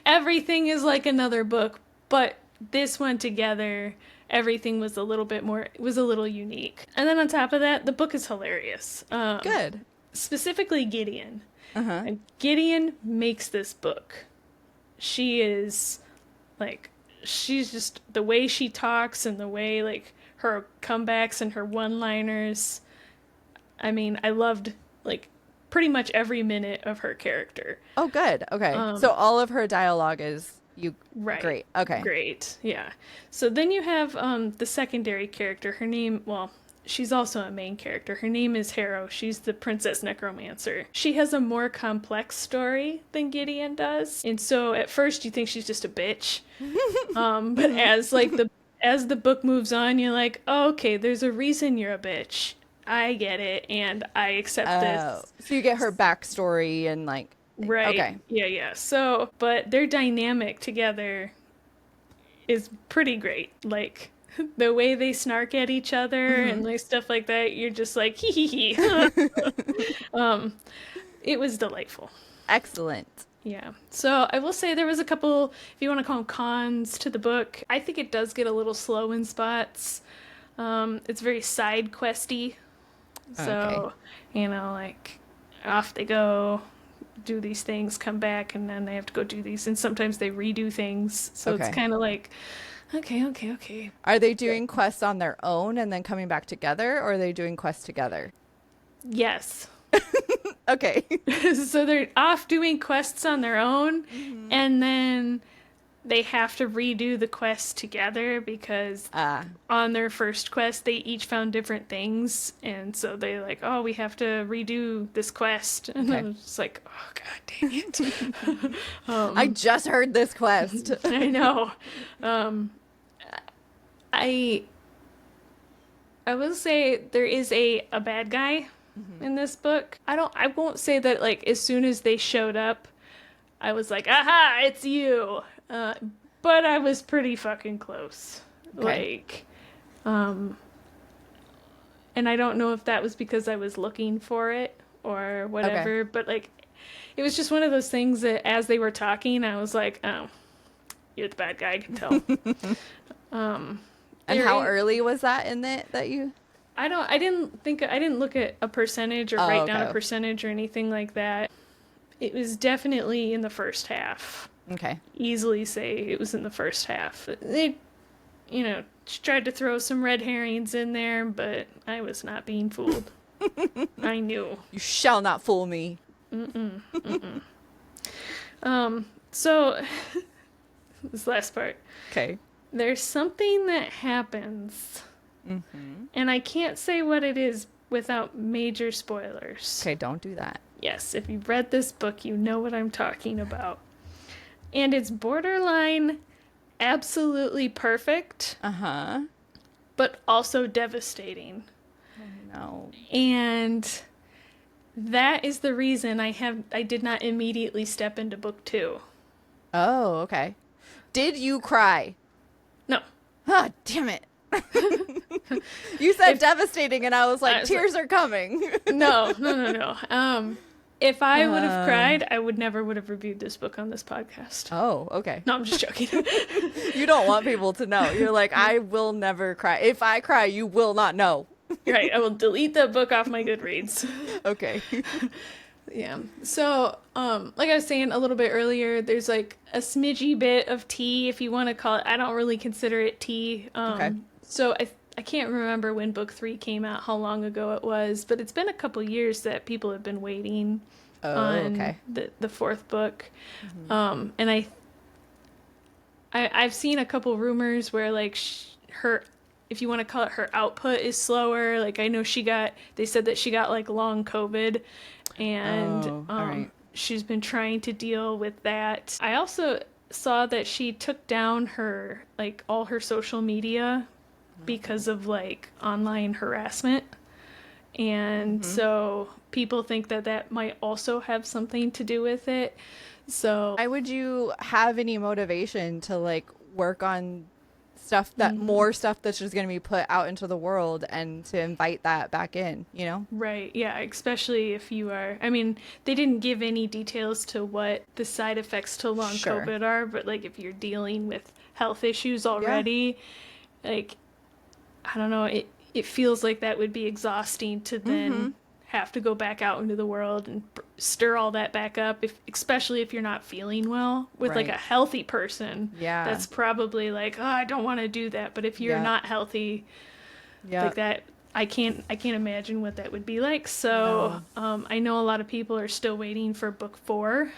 A: everything is like another book. But this one together, everything was a little bit more, it was a little unique. And then on top of that, the book is hilarious.
B: Good.
A: Specifically Gideon.
B: Uh-huh.
A: And Gideon makes this book. She is, like, she's just, the way she talks and the way, like, her comebacks and her one-liners. I mean, I loved, like, pretty much every minute of her character.
B: Oh, good. Okay. So all of her dialogue is
A: Right.
B: great. Okay.
A: Great. Yeah. So then you have the secondary character. Her name, well, she's also a main character. Her name is Harrow. She's the princess necromancer. She has a more complex story than Gideon does. And so at first you think she's just a bitch. But as the book moves on, you're like, oh, okay, there's a reason you're a bitch. I get it, and I accept this.
B: So you get her backstory and like,
A: Right.
B: Okay.
A: Yeah. So, but their dynamic together is pretty great. Like, the way they snark at each other and like stuff like that, you're just like, hee hee hee. It was delightful.
B: Excellent.
A: Yeah. So I will say there was a couple, if you want to call them cons to the book. I think it does get a little slow in spots. It's very side questy. So, like, off they go, do these things, come back, and then they have to go do these. And sometimes they redo things. So it's kind of like, okay.
B: Are they doing quests on their own and then coming back together, or are they doing quests together?
A: Yes.
B: Okay.
A: So they're off doing quests on their own, and then they have to redo the quest together because on their first quest they each found different things, and so they like, oh, we have to redo this quest, and I was just like, oh god dang it.
B: I just heard this quest.
A: I know. I will say there is a bad guy in this book. I won't say that like as soon as they showed up I was like, aha, it's you. But I was pretty fucking close.
B: Okay.
A: Like, and I don't know if that was because I was looking for it or whatever, but like, it was just one of those things that as they were talking, I was like, oh, you're the bad guy, I can tell.
B: And how early was that in it that you?
A: I didn't look at a percentage or write down a percentage or anything like that. It was definitely in the first half.
B: Okay.
A: Easily say it was in the first half. They, tried to throw some red herrings in there, but I was not being fooled. I knew.
B: You shall not fool me.
A: So, this last part.
B: Okay.
A: There's something that happens, and I can't say what it is without major spoilers.
B: Okay, don't do that.
A: Yes, if you've read this book, you know what I'm talking about. And it's borderline absolutely perfect.
B: Uh-huh.
A: But also devastating.
B: Oh, no.
A: And that is the reason I did not immediately step into book 2.
B: Oh, okay. Did you cry?
A: No.
B: Ah, damn it. You said devastating and I was like, tears are coming.
A: No. If I would have cried, I would have reviewed this book on this podcast.
B: Oh, okay.
A: No, I'm just joking.
B: You don't want people to know. You're like, I will never cry. If I cry, you will not know.
A: Right, I will delete that book off my Goodreads.
B: Okay.
A: Yeah. So, like I was saying a little bit earlier, there's like a smidgy bit of tea, if you want to call it. I don't really consider it tea.
B: Okay.
A: So I can't remember when book 3 came out, how long ago it was, but it's been a couple years that people have been waiting on the fourth book. And I've seen a couple rumors where like her, if you want to call it, her output is slower. Like I know they said that she got like long COVID, and she's been trying to deal with that. I also saw that she took down her, like, all her social media because of like online harassment. And so people think that that might also have something to do with it. So
B: why would you have any motivation to like work on stuff that more stuff that's just going to be put out into the world and to invite that back in, you know?
A: Right. Yeah. Especially if you are, I mean, they didn't give any details to what the side effects to long COVID are, but like if you're dealing with health issues already, like, I don't know, it feels like that would be exhausting to then have to go back out into the world and stir all that back up, especially if you're not feeling well. With like a healthy person, that's probably like, oh, I don't want to do that. But if you're not healthy, like that, I can't imagine what that would be like. So I know a lot of people are still waiting for book 4,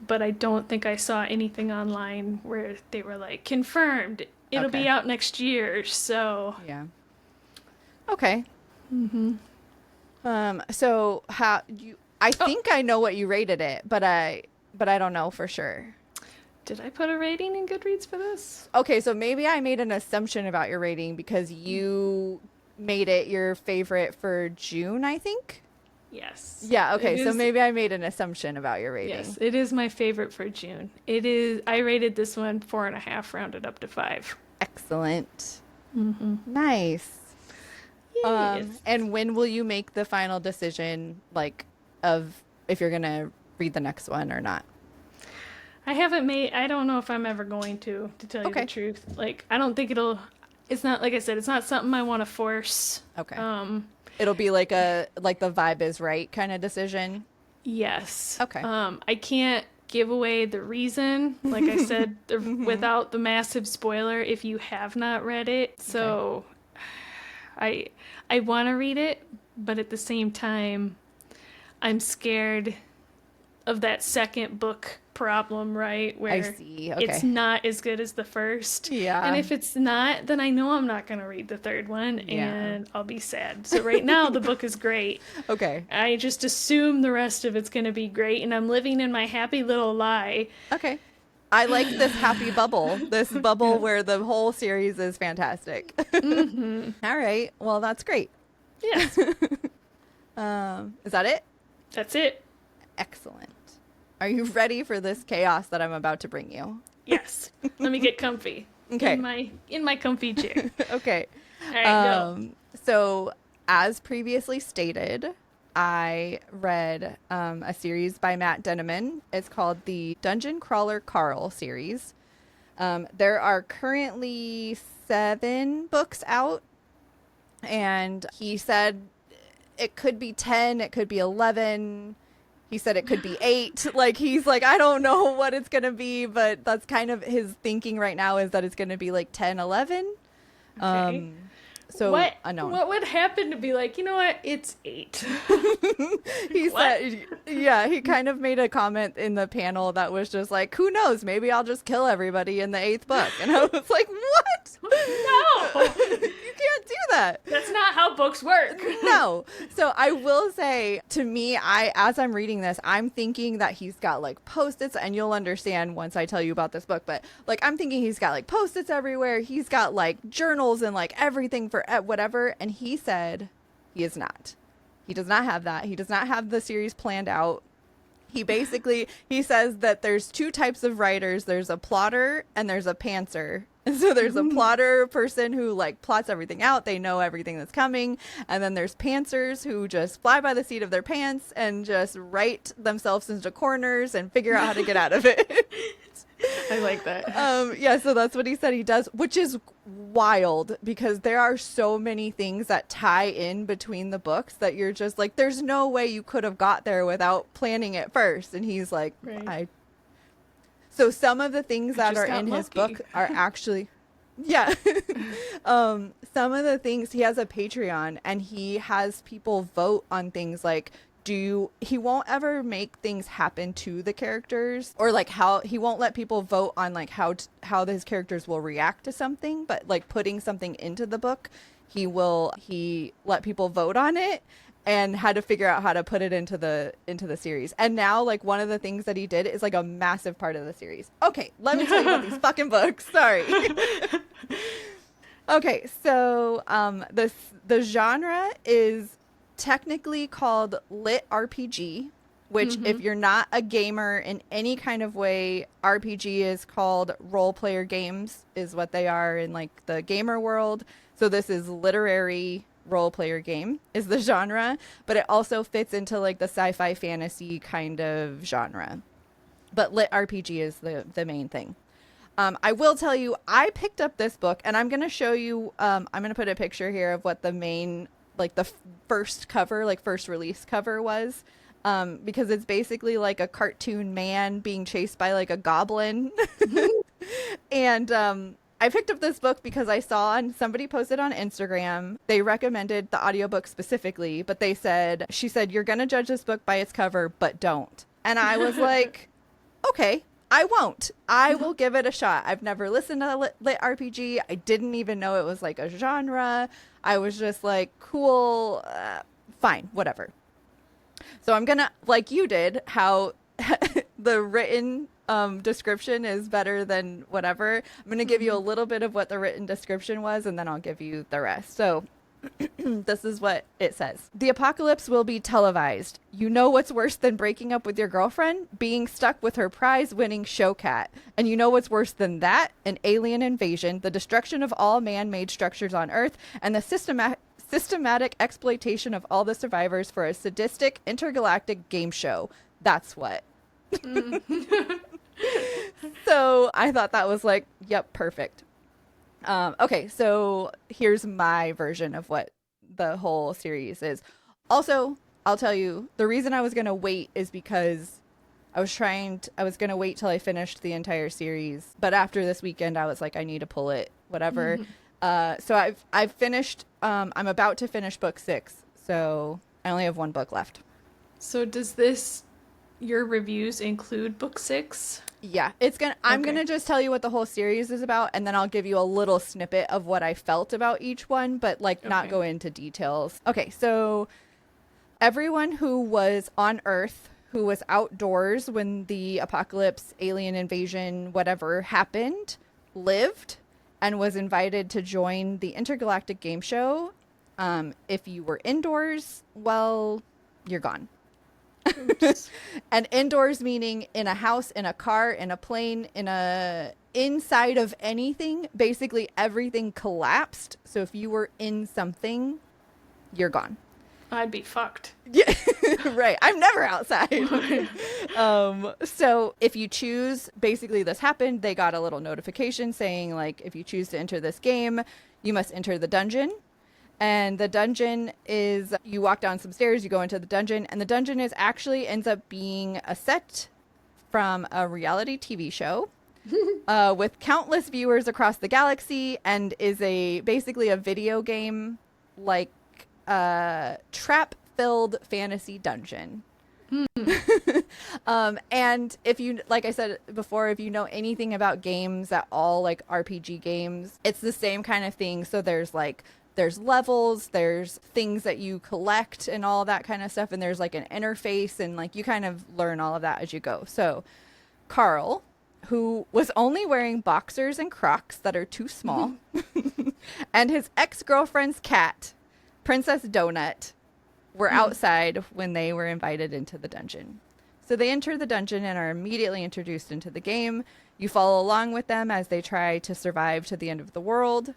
A: but I don't think I saw anything online where they were like, confirmed, it'll be out next year. So
B: okay. So how I think I know what you rated it, but I don't know for sure.
A: Did I put a rating in Goodreads for this?
B: Okay, so maybe I made an assumption about your rating because you made it your favorite for June, I think.
A: Yes.
B: Yeah, okay, so maybe I made an assumption about your rating.
A: Yes, it is my favorite for June. I rated this one 4.5, rounded up to 5.
B: Excellent. Nice.
A: Yes.
B: And when will you make the final decision, like, of if you're going to read the next one or not?
A: I don't know if I'm ever going to tell you the truth. Like, I don't think it's not, like I said, it's not something I want to force.
B: Okay. It'll be like the vibe is right kind of decision?
A: Yes.
B: Okay.
A: I can't give away the reason, like I said, without the massive spoiler if you have not read it. So I want to read it, but at the same time, I'm scared of that second book problem, right? Where
B: I see. Okay.
A: It's not as good as the first.
B: Yeah.
A: And if it's not, then I know I'm not going to read the third one, and I'll be sad. So right now, the book is great.
B: Okay.
A: I just assume the rest of it's going to be great, and I'm living in my happy little lie.
B: Okay. I like this happy bubble, this bubble where the whole series is fantastic. All right. Well, that's great.
A: Yes.
B: Is that it?
A: That's it.
B: Excellent. Are you ready for this chaos that I'm about to bring you?
A: Yes. Let me get comfy.
B: Okay.
A: In my comfy chair.
B: Okay.
A: All right, go.
B: So, as previously stated, I read a series by Matt Dinniman. It's called the Dungeon Crawler Carl series. There are currently 7 books out, and he said it could be 10, it could be 11. He said it could be 8. Like, he's like, I don't know what it's going to be, but that's kind of his thinking right now, is that it's going to be like 10, 11.
A: Okay.
B: So
A: what would happen to be like, you know what, it's 8?
B: He said, yeah, he kind of made a comment in the panel that was just like, who knows, maybe I'll just kill everybody in the 8th book. And I was like, what?
A: No.
B: You can't do that.
A: That's not how books work.
B: No. So I will say, to me, as I'm reading this, I'm thinking that he's got like Post-its, and you'll understand once I tell you about this book, but like I'm thinking he's got like Post-its everywhere. He's got like journals and like everything for whatever. And he said he is not. He does not have that. He does not have the series planned out. He says that there's 2 types of writers. There's a plotter and there's a pantser. And so there's a plotter person who like plots everything out. They know everything that's coming. And then there's pantsers who just fly by the seat of their pants and just write themselves into corners and figure out how to get out of it.
A: I like that.
B: Yeah, so that's what he said he does, which is wild because there are so many things that tie in between the books that you're just like, there's no way you could have got there without planning it first. And he's like,
A: Right.
B: So some of the things that are in his book are actually, yeah. Some of the things, he has a Patreon and he has people vote on things like, he won't ever make things happen to the characters, or like how he won't let people vote on like how his characters will react to something, but like putting something into the book, he let people vote on it and had to figure out how to put it into the series. And now like one of the things that he did is like a massive part of the series. Okay, let me tell you about these fucking books. Sorry. Okay, so the genre is technically called lit RPG, which if you're not a gamer in any kind of way, RPG is called role player games is what they are in like the gamer world. So this is literary role player game is the genre, but it also fits into like the sci-fi fantasy kind of genre. But lit RPG is the main thing. I will tell you, I picked up this book and I'm going to show you, I'm going to put a picture here of what the main, like the first cover, like first release cover was, because it's basically like a cartoon man being chased by like a goblin. And I picked up this book because I saw somebody posted on Instagram. They recommended the audiobook specifically, but she said, you're going to judge this book by its cover, but don't. And I was like, okay, I won't. I will give it a shot. I've never listened to lit RPG. I didn't even know it was like a genre. I was just like, cool, fine, whatever. So I'm going to, like you did, how the written description is better than whatever. I'm going to give you a little bit of what the written description was, and then I'll give you the rest. So this is what it says. The apocalypse will be televised. You know what's worse than breaking up with your girlfriend? Being stuck with her prize-winning show cat. And you know what's worse than that? An alien invasion, the destruction of all man-made structures on Earth, and the systematic exploitation of all the survivors for a sadistic intergalactic game show. That's what. So I thought that was like, yep, perfect. Okay, so here's my version of what the whole series is. Also, I'll tell you, the reason I was going to wait is because I was going to wait till I finished the entire series. But after this weekend, I was like, I need to pull it, whatever. So I've finished, I'm about to finish book 6. So I only have one book left.
A: So does your reviews include book 6?
B: Yeah, I'm gonna just tell you what the whole series is about, and then I'll give you a little snippet of what I felt about each one, but like not go into details. Okay, so everyone who was on Earth, who was outdoors when the apocalypse, alien invasion, whatever happened, lived and was invited to join the intergalactic game show. If you were indoors, well, you're gone. And indoors meaning in a house, in a car, in a plane, inside of anything. Basically everything collapsed. So if you were in something, you're gone.
A: I'd be fucked.
B: Yeah, right. I'm never outside. So if you choose, basically this happened, they got a little notification saying like, if you choose to enter this game, you must enter the dungeon. And the dungeon is, you walk down some stairs, you go into the dungeon, and the dungeon ends up being a set from a reality TV show with countless viewers across the galaxy, and is basically a video game like trap-filled fantasy dungeon. And if you, like I said before, if you know anything about games at all, like RPG games, it's the same kind of thing. So there's levels, there's things that you collect and all that kind of stuff, and there's like an interface, and like you kind of learn all of that as you go. So Carl, who was only wearing boxers and Crocs that are too small, and his ex-girlfriend's cat, Princess Donut, were outside when they were invited into the dungeon. So they enter the dungeon and are immediately introduced into the game. You follow along with them as they try to survive to the end of the world.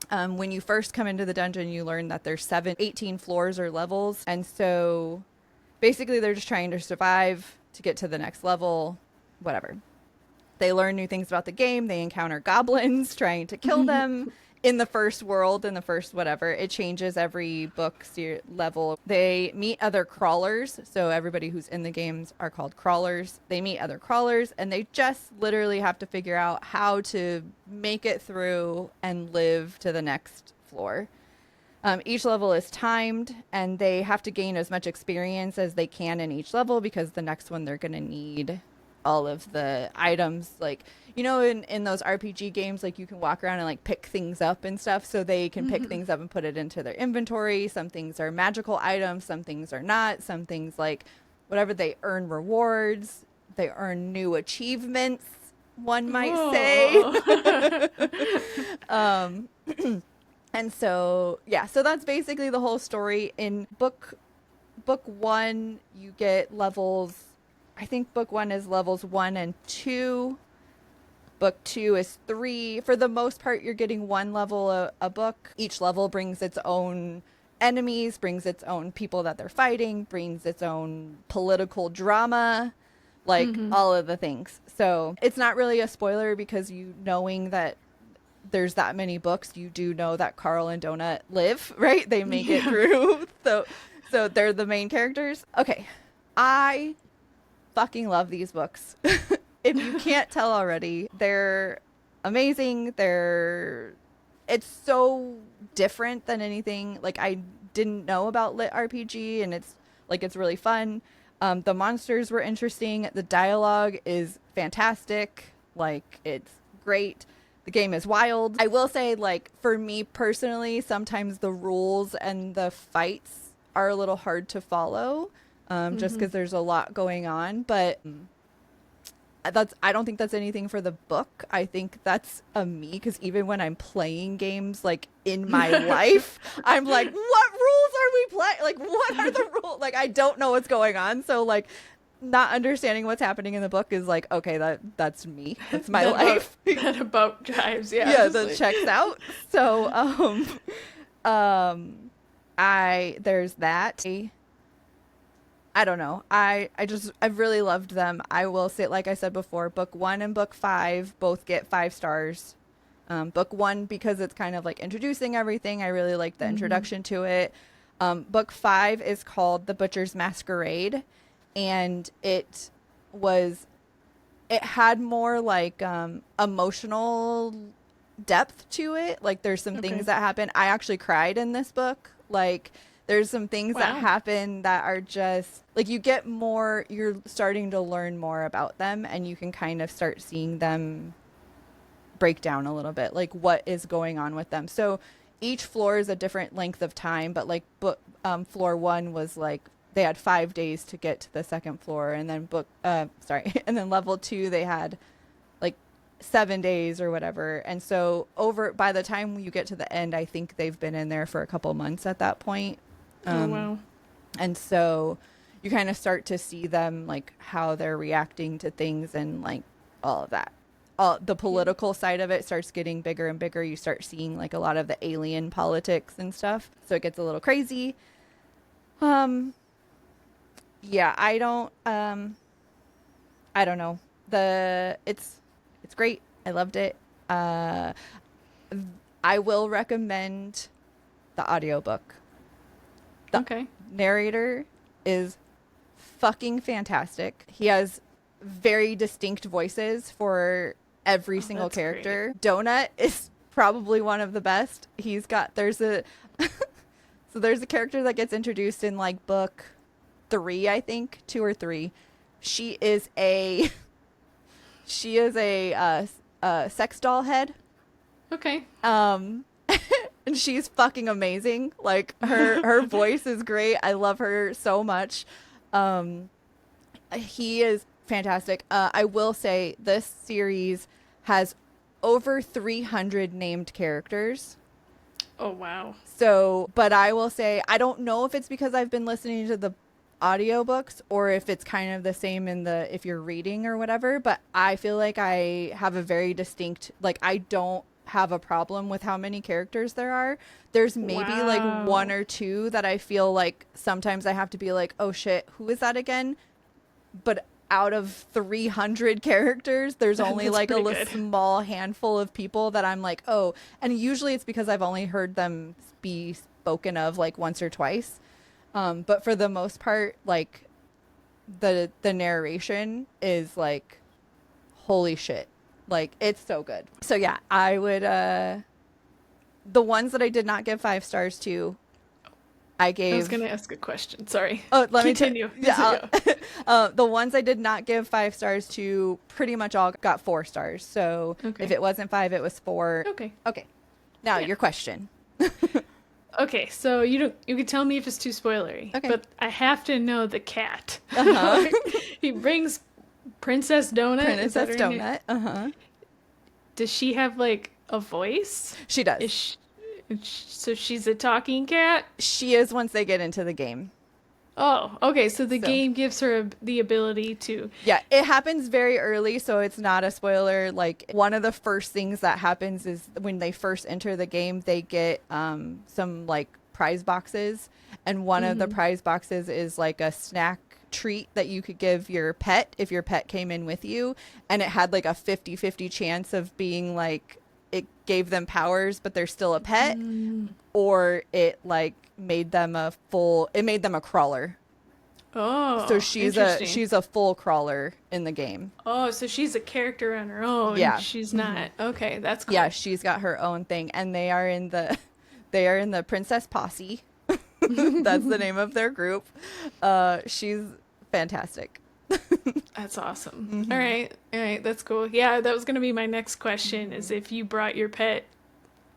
B: When you first come into the dungeon, you learn that there's 18 floors or levels. And so basically they're just trying to survive to get to the next level, whatever. They learn new things about the game. They encounter goblins trying to kill them. In the first world, in the first whatever, it changes every book level. They meet other crawlers. So everybody who's in the games are called crawlers. They meet other crawlers, and they just literally have to figure out how to make it through and live to the next floor. Each level is timed, and they have to gain as much experience as they can in each level, because the next one they're going to need all of the items. Like, you know, in those RPG games, like, you can walk around and like pick things up and stuff, so they can pick things up and put it into their inventory. Some things are magical items, some things are not. Some things, like, whatever, they earn rewards, they earn new achievements, one might say. And so, yeah, so that's basically the whole story. In book 1, you get levels, I think book 1 is levels 1 and 2. Book 2 is 3. For the most part, you're getting one level a book. Each level brings its own enemies, brings its own people that they're fighting, brings its own political drama, like all of the things. So it's not really a spoiler, because you knowing that there's that many books, you do know that Carl and Donut live, right? They make it through. So they're the main characters. Okay. I fucking love these books. If you can't tell already, they're amazing. It's so different than anything. Like, I didn't know about lit RPG, and it's really fun. The monsters were interesting. The dialogue is fantastic. Like, it's great. The game is wild. I will say, like, for me personally, sometimes the rules and the fights are a little hard to follow, just because there's a lot going on. But I don't think that's anything for the book. I think that's me, because even when I'm playing games, like, in my life, I'm like, what rules are we playing? Like, what are the rules? Like, I don't know what's going on. So, like, not understanding what's happening in the book is like, okay, that's me. That's my life.
A: That about drives, yeah.
B: Yeah, that checks out. So, there's that. I don't know. I've really loved them. I will say, like I said before, book 1 and book 5 both get 5 stars. Book 1, because it's kind of like introducing everything. I really like the introduction to it. Book 5 is called The Butcher's Masquerade. And it had more like emotional depth to it. Like, there's some things that happen. I actually cried in this book. Like, there's some things that happen that are just like, you're starting to learn more about them, and you can kind of start seeing them break down a little bit, like what is going on with them. So each floor is a different length of time, but like floor 1 was like, they had 5 days to get to the second floor, and then and then level 2, they had like 7 days or whatever. And so by the time you get to the end, I think they've been in there for a couple months at that point.
A: Oh, wow.
B: And so you kind of start to see them, like, how they're reacting to things, and like all of that. The political side of it starts getting bigger and bigger. You start seeing like a lot of the alien politics and stuff. So it gets a little crazy. Yeah, I don't know. It's great. I loved it. I will recommend the audiobook. The narrator is fucking fantastic. He has very distinct voices for every single character. Great. Donut is probably one of the best. There's a character that gets introduced in like book 3, I think, 2 or 3. She is a sex doll head. Okay. And she's fucking amazing. Like, her voice is great. I love her so much. He is fantastic. I will say this series has over 300 named characters.
A: Oh, wow.
B: So, but I will say, I don't know if it's because I've been listening to the audiobooks or if it's kind of the same if you're reading or whatever, but I feel like I have a very distinct, like, I don't have a problem with how many characters there are. There's maybe like 1 or 2 that I feel like sometimes I have to be like, oh shit, who is that again? But out of 300 characters, there's only like small handful of people that I'm like, oh, and usually it's because I've only heard them be spoken of like once or twice. But for the most part, like the narration is like, holy shit. Like, it's so good. So yeah, I would, the ones that I did not give 5 stars to, I was
A: going to ask a question. Sorry.
B: Oh, let
A: Continue.
B: me yeah. The ones I did not give 5 stars to pretty much all got 4 stars. So if it wasn't 5, it was 4.
A: Okay.
B: Now your question.
A: Okay, so you can tell me if it's too spoilery.
B: Okay.
A: But I have to know the cat.
B: Uh-huh.
A: He brings Princess Donut.
B: Princess Donut. Uh-huh.
A: Does she have like a voice?
B: She does.
A: So she's a talking cat?
B: She is once they get into the game.
A: Oh, okay. So the game gives her the ability to...
B: Yeah, it happens very early, so it's not a spoiler. Like, one of the first things that happens is when they first enter the game, they get some, like, prize boxes. And one of the prize boxes is, like, a snack treat that you could give your pet if your pet came in with you. And it had, like, a 50-50 chance of being, like... it gave them powers, but they're still a pet, or it like made them a crawler.
A: Oh,
B: so she's a full crawler in the game.
A: Oh, so she's a character on her own.
B: Yeah,
A: she's not. Okay, that's cool.
B: Yeah, she's got her own thing, and they are in the Princess Posse. That's the name of their group. She's fantastic.
A: That's awesome. All right, that's cool. Yeah, that was gonna be my next question, is if you brought your pet,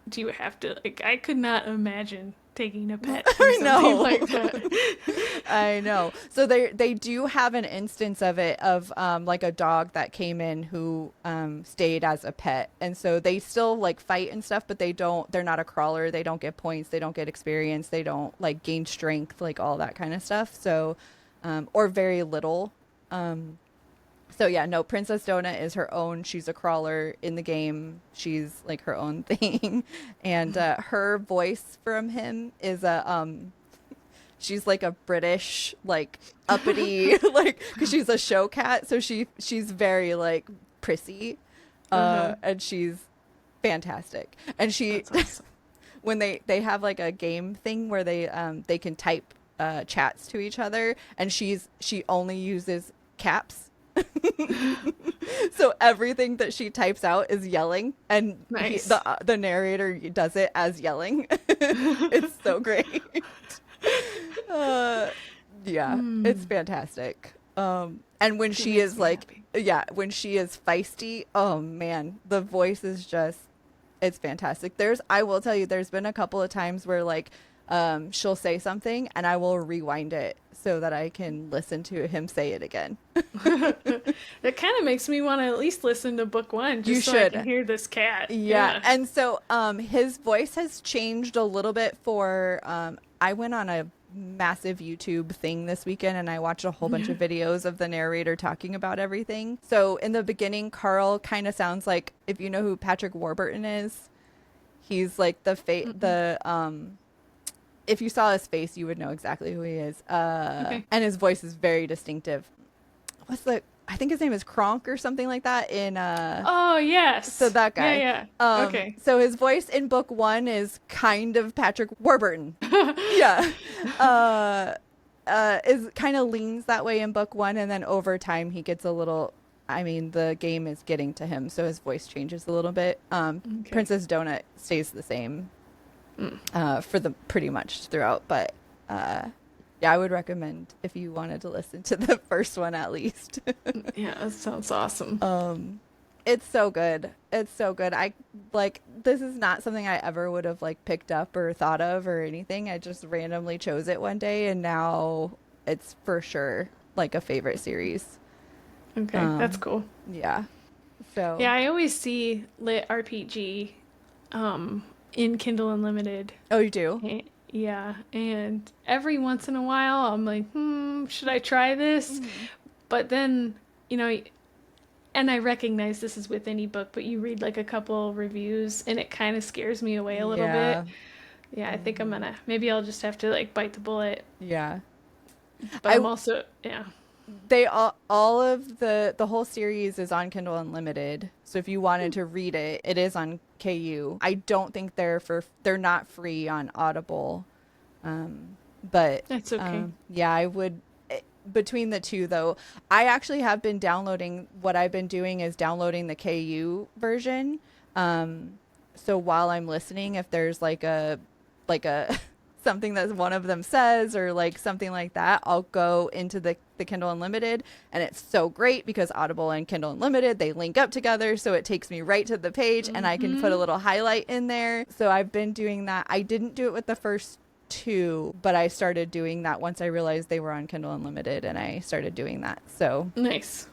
A: do you have to, like, I could not imagine taking a pet or something like that.
B: I know. So they do have an instance of it, of like a dog that came in who stayed as a pet, and so they still like fight and stuff, but they're not a crawler, they don't get points, they don't get experience, they don't like gain strength, like all that kind of stuff. So or very little. So yeah, no, Princess Donut is her own. She's a crawler in the game. She's like her own thing. And her voice from him is she's like a British, like uppity, like, cause she's a show cat. So she's very like prissy, and she's fantastic. And
A: That's awesome.
B: when they have like a game thing where they can type chats to each other, and she only uses caps. So everything that she types out is yelling, and
A: nice.
B: The narrator does it as yelling. It's so great. It's fantastic. And when she is like happy. When she is feisty, oh man, the voice is just, it's fantastic. I will tell you, there's been a couple of times where like she'll say something and I will rewind it so that I can listen to him say it again.
A: That kind of makes me want to at least listen to book 1 just so I can hear this cat.
B: Yeah. And so his voice has changed a little bit for I went on a massive YouTube thing this weekend and I watched a whole bunch of videos of the narrator talking about everything. So in the beginning, Carl kind of sounds like, if you know who Patrick Warburton is, he's like if you saw his face, you would know exactly who he is. And his voice is very distinctive. I think his name is Kronk or something like that in
A: oh yes.
B: So that guy.
A: Yeah. Okay.
B: So his voice in book 1 is kind of Patrick Warburton. Yeah. Is kind of leans that way in book 1, and then over time he gets a little, I mean, the game is getting to him, so his voice changes a little bit. Princess Donut stays the same. For the pretty much throughout, but I would recommend if you wanted to listen to the first one at least.
A: Yeah, that sounds awesome.
B: It's so good. I like, this is not something I ever would have like picked up or thought of or anything. I just randomly chose it one day, and now it's for sure like a favorite series.
A: Okay, that's cool.
B: Yeah. So
A: yeah, I always see lit RPG in Kindle Unlimited.
B: Oh, you do?
A: Yeah, and every once in a while I'm like, should I try this? But then, and I recognize this is with any book, but you read like a couple reviews and it kind of scares me away a little bit. Yeah, I think maybe I'll just have to like bite the bullet.
B: Yeah.
A: But I'm also,
B: they all of the whole series is on Kindle Unlimited. So if you wanted to read it, it is on KU. I don't think they're not free on Audible. But
A: That's okay.
B: yeah, I would between the two though. I actually have been downloading. What I've been doing is downloading the KU version. So while I'm listening, if there's like a something that one of them says or like something like that, I'll go into the Kindle Unlimited, and it's so great because Audible and Kindle Unlimited, they link up together, so it takes me right to the page and I can put a little highlight in there. So I've been doing that. I didn't do it with the first two, but I started doing that once I realized they were on Kindle Unlimited, and I started doing that. So
A: nice.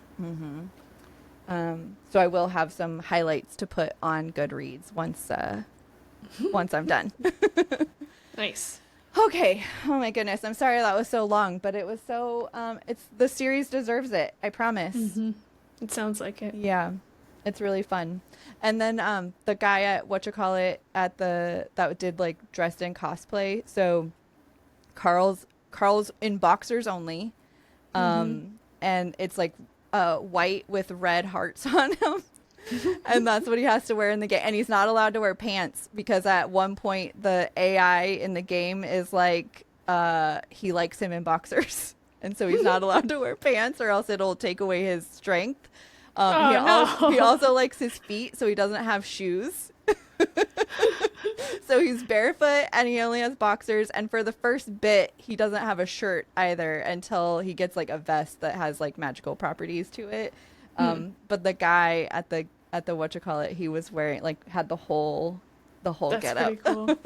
B: So I will have some highlights to put on Goodreads once I'm done.
A: Nice.
B: Okay. Oh my goodness. I'm sorry that was so long, but it was so the series deserves it. I promise.
A: It sounds like it.
B: Yeah. It's really fun. And then the guy at that did like dressed in cosplay. So Carl's in boxers only. And it's like white with red hearts on him. And that's what he has to wear in the game. And he's not allowed to wear pants because at one point the AI in the game is like, he likes him in boxers. And so he's not allowed to wear pants or else it'll take away his strength. He also likes his feet, so he doesn't have shoes. So he's barefoot and he only has boxers. And for the first bit, he doesn't have a shirt either until he gets like a vest that has like magical properties to it. But the guy at the he was wearing like had the whole
A: That's
B: get up.
A: pretty cool.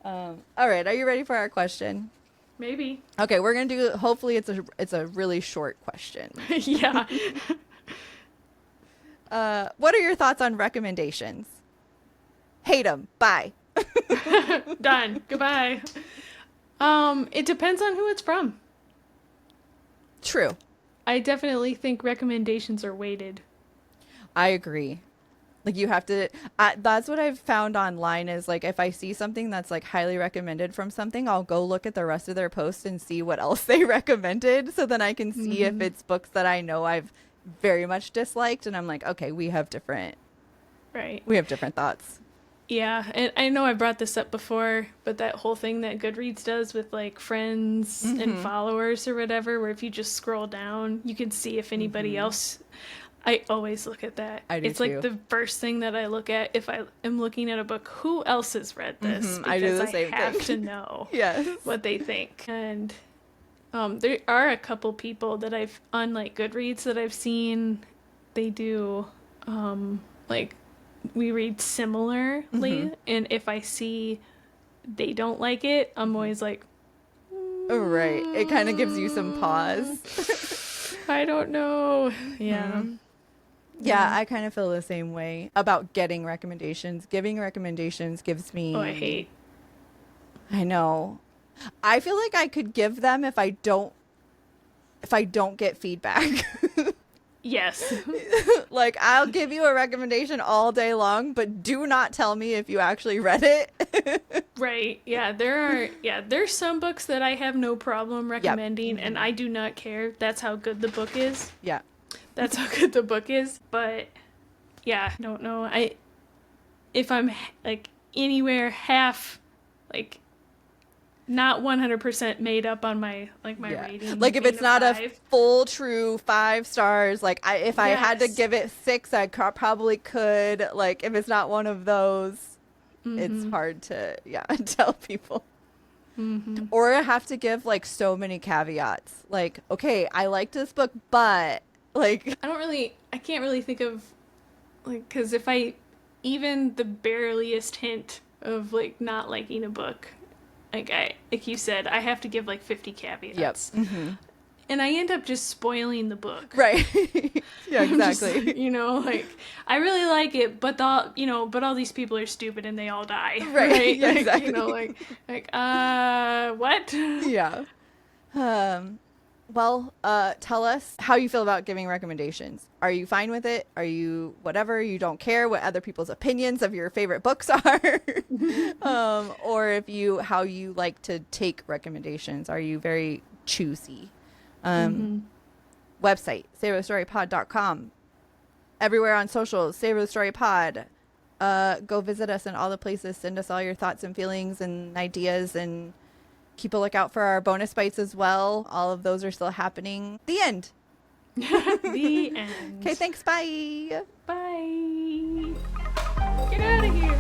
B: All right, are you ready for our question?
A: Maybe.
B: Okay, we're gonna do. Hopefully, it's a really short question.
A: Yeah.
B: What are your thoughts on recommendations? Hate them. Bye.
A: Done. Goodbye. It depends on who it's from.
B: True.
A: I definitely think recommendations are weighted.
B: I agree. Like you have to, that's what I've found online is like, if I see something that's like highly recommended from something, I'll go look at the rest of their posts and see what else they recommended. So then I can see if it's books that I know I've very much disliked. And I'm like, okay, we have different thoughts.
A: Yeah. And I know I brought this up before, but that whole thing that Goodreads does with like friends and followers or whatever, where if you just scroll down, you can see if anybody else. I always look at that.
B: I do
A: it's
B: too.
A: like the first thing that I look at if I am looking at a book. Who else has read this? Because
B: I do the same
A: have
B: thing.
A: to know
B: Yes.
A: what they think. And there are a couple people that I've on like Goodreads that I've seen. They do like we read similarly, and if I see they don't like it, I'm always like,
B: Oh, right. It kind of gives you some pause.
A: I don't know. Yeah.
B: Yeah, I kind of feel the same way about getting recommendations. Giving recommendations gives me...
A: Oh, I hate.
B: I know. I feel like I could give them if I don't get feedback.
A: Yes.
B: Like, I'll give you a recommendation all day long, but do not tell me if you actually read it.
A: Right. Yeah, there's some books that I have no problem recommending, and I do not care. That's how good the book is.
B: Yeah.
A: That's how good the book is. But yeah, I don't know. If I'm like anywhere half like not 100% made up on my rating.
B: Like if it's not a full true 5 stars, like if I had to give it 6, I probably could. Like if it's not one of those, it's hard to tell people. Or I have to give like so many caveats. Like, okay, I liked this book, but like
A: I can't really think of like, because if I even the bareliest hint of like not liking a book, like you said, I have to give like 50 caveats.
B: Yep.
A: And I end up just spoiling the book.
B: Right. Yeah, exactly.
A: Just, like I really like it, but all these people are stupid and they all die.
B: Right. Yeah,
A: Like,
B: exactly.
A: What?
B: Yeah. Well, tell us how you feel about giving recommendations. Are you fine with it? Are you whatever? You don't care what other people's opinions of your favorite books are? Or how you like to take recommendations. Are you very choosy? website, savorthestorypod.com. Everywhere on socials, Savor the Story Pod. Go visit us in all the places. Send us all your thoughts and feelings and ideas, and keep a lookout for our bonus bites as well. All of those are still happening. The end.
A: The end.
B: Okay, thanks. Bye.
A: Bye. Get out of here.